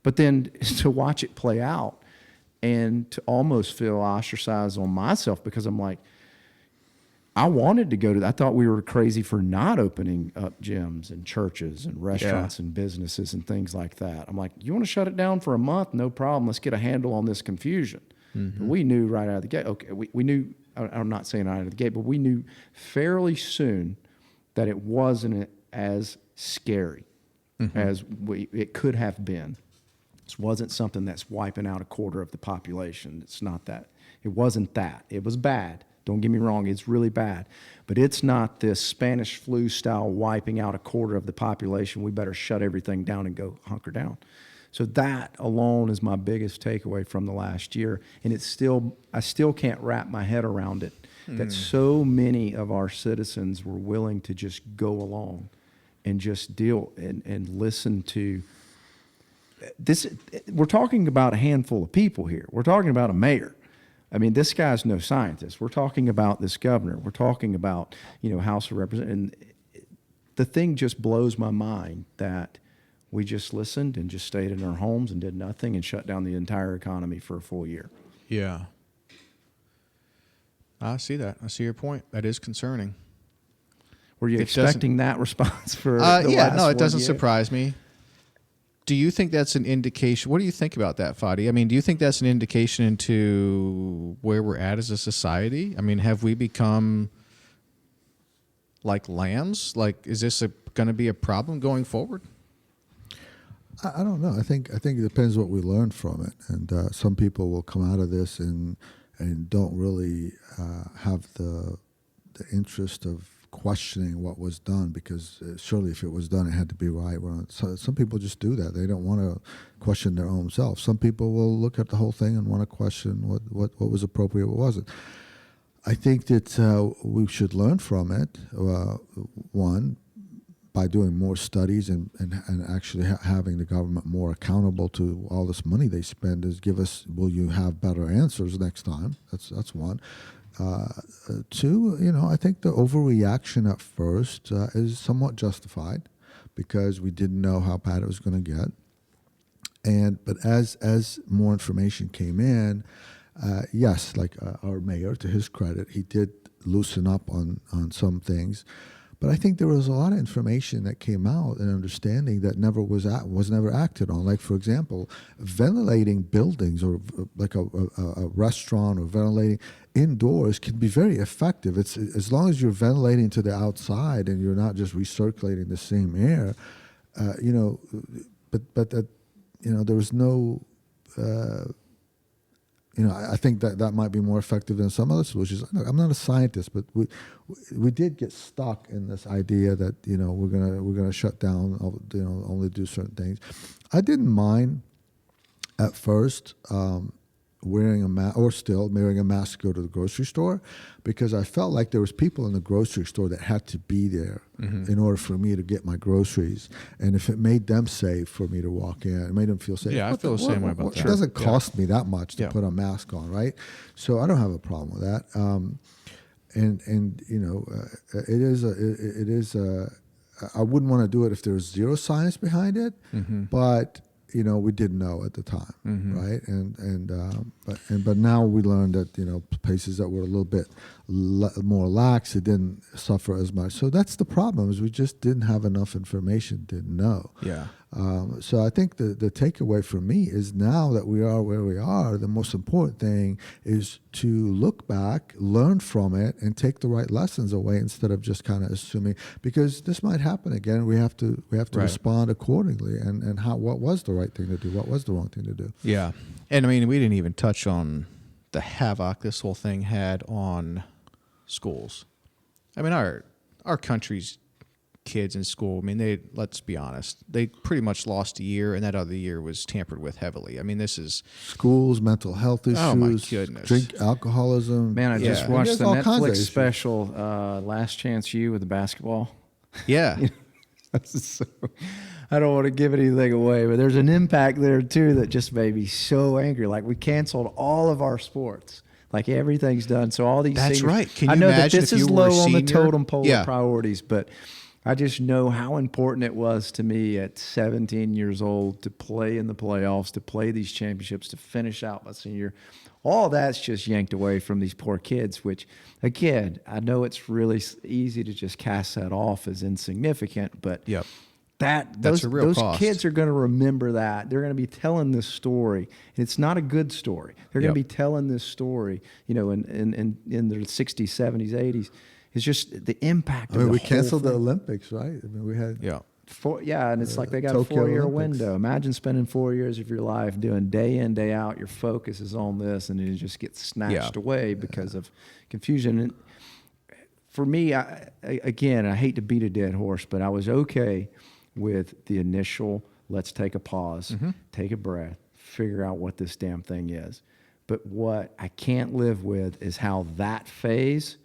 But then to watch it play out and to almost feel ostracized on myself, because I'm like, I wanted to go to. I thought we were crazy for not opening up gyms and churches and restaurants and businesses and things like that. I'm like, you want to shut it down for a month? No problem. Let's get a handle on this confusion. But we knew right out of the gate. Okay, we knew. I'm not saying right out of the gate, but we knew fairly soon that it wasn't as scary as it could have been. This wasn't something that's wiping out a quarter of the population. It's not that. It wasn't that. It was bad. Don't get me wrong, it's really bad. But it's not this Spanish flu style wiping out a quarter of the population. We better shut everything down and go hunker down. So that alone is my biggest takeaway from the last year. And I still can't wrap my head around it, that so many of our citizens were willing to just go along and just deal and listen to this. We're talking about a handful of people here. We're talking about a mayor. I mean, this guy's no scientist. We're talking about this governor. We're talking about, House of Representatives. And the thing just blows my mind that we just listened and just stayed in our homes and did nothing and shut down the entire economy for a full year. Yeah. I see that. I see your point. That is concerning. Were you expecting that response for the last last no, it doesn't year? surprise me. Do you think that's an indication? What do you think about that, Fadi? I mean, do you think that's an indication into where we're at as a society? I mean, have we become like lambs? Like, is this going to be a problem going forward? I don't know. I think it depends what we learn from it, and some people will come out of this and don't really have the interest of questioning what was done, because surely if it was done, it had to be right. Well, so some people just do that. They don't want to question their own self. Some people will look at the whole thing and want to question what was appropriate, what wasn't. I think that we should learn from it. One, by doing more studies and actually having the government more accountable to all this money they spend, is give us, will you have better answers next time? That's one. Two, I think the overreaction at first is somewhat justified, because we didn't know how bad it was going to get. But as more information came in, yes, like our mayor, to his credit, he did loosen up on some things. But I think there was a lot of information that came out and understanding that was never acted on. Like, for example, ventilating buildings, or like a restaurant, or ventilating indoors can be very effective. It's as long as you're ventilating to the outside and you're not just recirculating the same air, But that, there was no. I think that might be more effective than some other solutions. I'm not a scientist, but we did get stuck in this idea that we're gonna shut down, only do certain things. I didn't mind at first wearing a mask, or still wearing a mask to go to the grocery store, because I felt like there was people in the grocery store that had to be there in order for me to get my groceries. And if it made them safe for me to walk in, it made them feel safe. Yeah, I feel the same way about that. It doesn't cost me that much to put a mask on, right? So I don't have a problem with that. It is I wouldn't want to do it if there was zero science behind it, but we didn't know at the time, right? But now we learned that places that were a little bit more lax, it didn't suffer as much. So that's the problem, is we just didn't have enough information, didn't know. Yeah. So I think the takeaway for me is, now that we are where we are, the most important thing is to look back, learn from it, and take the right lessons away, instead of just kind of assuming, because this might happen again. We have to Right. respond accordingly, and what was the right thing to do, what was the wrong thing to do. Yeah. And I mean, we didn't even touch on the havoc this whole thing had on schools. I mean, our country's kids in school, I mean, let's be honest, they pretty much lost a year, and that other year was tampered with heavily. I mean, this is schools, mental health issues, oh my goodness, drink, alcoholism. Man, I just watched the all kinds of Netflix issues. special, Last Chance U, with the basketball. yeah. So, I don't want to give anything away, but there's an impact there too that just made me so angry. Like, we canceled all of our sports. Like, everything's done. So all these That's seniors, right. Can you I know that imagine this if is you were a low on the senior? totem pole Yeah. of priorities, but I just know how important it was to me at 17 years old to play in the playoffs, to play these championships, to finish out my senior year. All that's just yanked away from these poor kids, which, again, I know it's really easy to just cast that off as insignificant, but Yep. those a real cost. kids are going to remember that. They're going to be telling this story, and it's not a good story. They're going to be telling this story, in the 60s, 70s, 80s. It's just the impact. I mean, of we the canceled the whole thing. Olympics, right? I mean, we had And it's like they got Tokyo a 4-year Olympics. window. Imagine spending 4 years of your life doing day in, day out. Your focus is on this, and it just gets snatched away because of confusion. And for me, I hate to beat a dead horse, but I was okay with the initial, let's take a pause, take a breath, figure out what this damn thing is. But what I can't live with is how that phase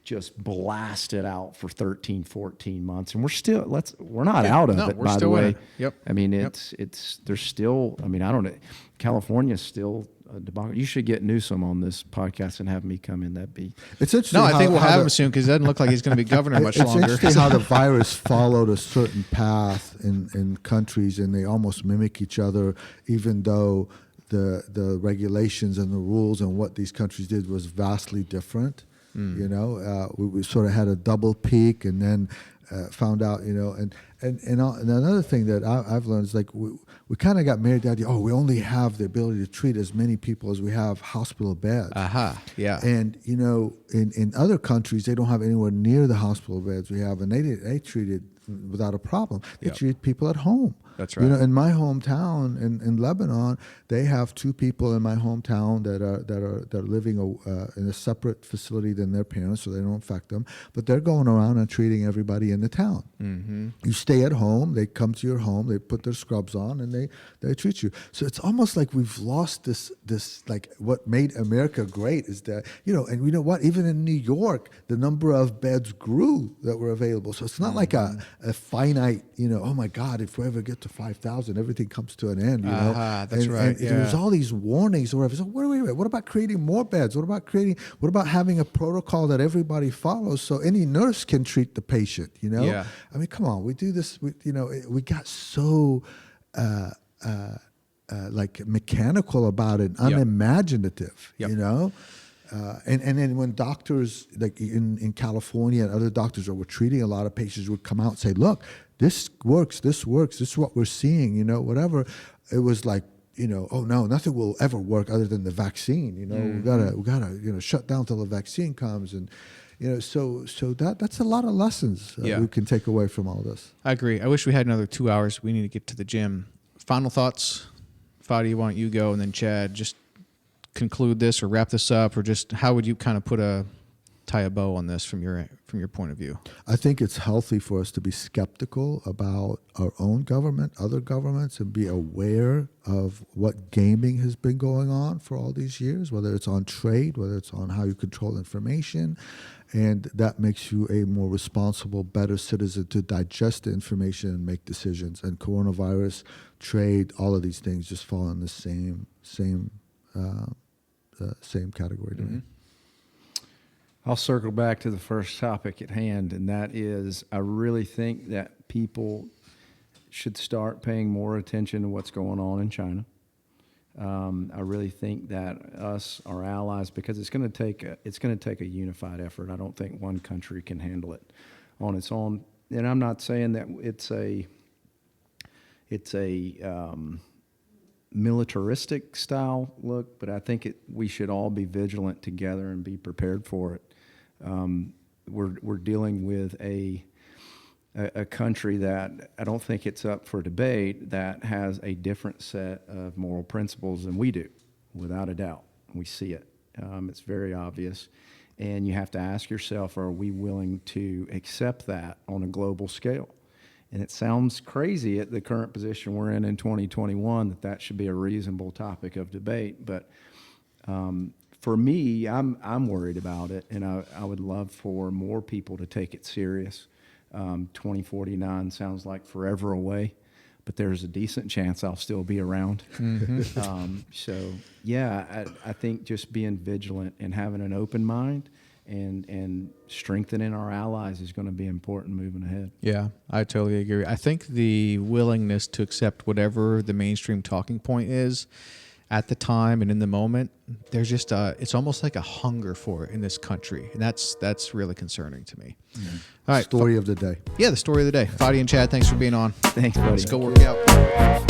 just blasted out for 13, 14 months. And we're not out of it, we're by the still in way. it. Yep. I mean, there's still, I don't know, California's still a debacle. You should get Newsom on this podcast and have me come in. That'd be. It's interesting. No, I think we'll how have the- him soon because it doesn't look like he's going to be governor much It's longer. interesting how the virus followed a certain path in countries, and they almost mimic each other, even though the regulations and the rules and what these countries did was vastly different. We sort of had a double peak, and then found out, and another thing that I've learned is like we kind of got married to the idea, we only have the ability to treat as many people as we have hospital beds. Yeah. And in other countries they don't have anywhere near the hospital beds we have, and they treated without a problem. They treat people at home. That's right. In my hometown in Lebanon, they have 2 people in my hometown that are living in a separate facility than their parents, so they don't infect them. But they're going around and treating everybody in the town. Mm-hmm. You stay at home. They come to your home. They put their scrubs on and they treat you. So it's almost like we've lost this like what made America great is that and you know what, even in New York, the number of beds grew that were available. So it's not like a finite oh my God, if we ever get to 5,000, everything comes to an end. That's right. And there's all these warnings or whatever. So what about creating more beds? What about having a protocol that everybody follows so any nurse can treat the patient? Yeah. I mean, come on, we do this. We got so like mechanical about it, unimaginative. Yep. And then when doctors like in California and other doctors who were treating a lot of patients would come out and say, look, this works, this is what we're seeing, whatever. It was like, oh no, nothing will ever work other than the vaccine. We gotta shut down till the vaccine comes, and so that's a lot of lessons we can take away from all this. I agree. I wish we had another 2 hours. We need to get to the gym. Final thoughts, Fadi, why don't you go, and then Chad, just conclude this or wrap this up, or just how would you kind of tie a bow on this from your point of view? I think it's healthy for us to be skeptical about our own government, other governments, and be aware of what gaming has been going on for all these years, whether it's on trade, whether it's on how you control information. And that makes you a more responsible, better citizen to digest the information and make decisions. And coronavirus, trade, all of these things just fall in the same category to me. I'll circle back to the first topic at hand, and that is I really think that people should start paying more attention to what's going on in China. I really think that us, our allies, because it's going to take a unified effort. I don't think one country can handle it on its own. And I'm not saying that it's a militaristic style look, but I think we should all be vigilant together and be prepared for it. We're dealing with a country that I don't think it's up for debate, that has a different set of moral principles than we do, without a doubt. We see it. It's very obvious. And you have to ask yourself, are we willing to accept that on a global scale? And it sounds crazy at the current position we're in 2021 that should be a reasonable topic of debate. But for me, I'm worried about it, and I would love for more people to take it serious. 2049 sounds like forever away, but there's a decent chance I'll still be around. Mm-hmm. I think just being vigilant and having an open mind and strengthening our allies is going to be important moving ahead. Yeah, I totally agree. I think the willingness to accept whatever the mainstream talking point is at the time and in the moment, there's just it's almost like a hunger for it in this country, and that's really concerning to me. All right, Story of the day. yeah, the story of the day. Fadi and Chad, thanks for being on. Thanks, buddy. Let's go work out.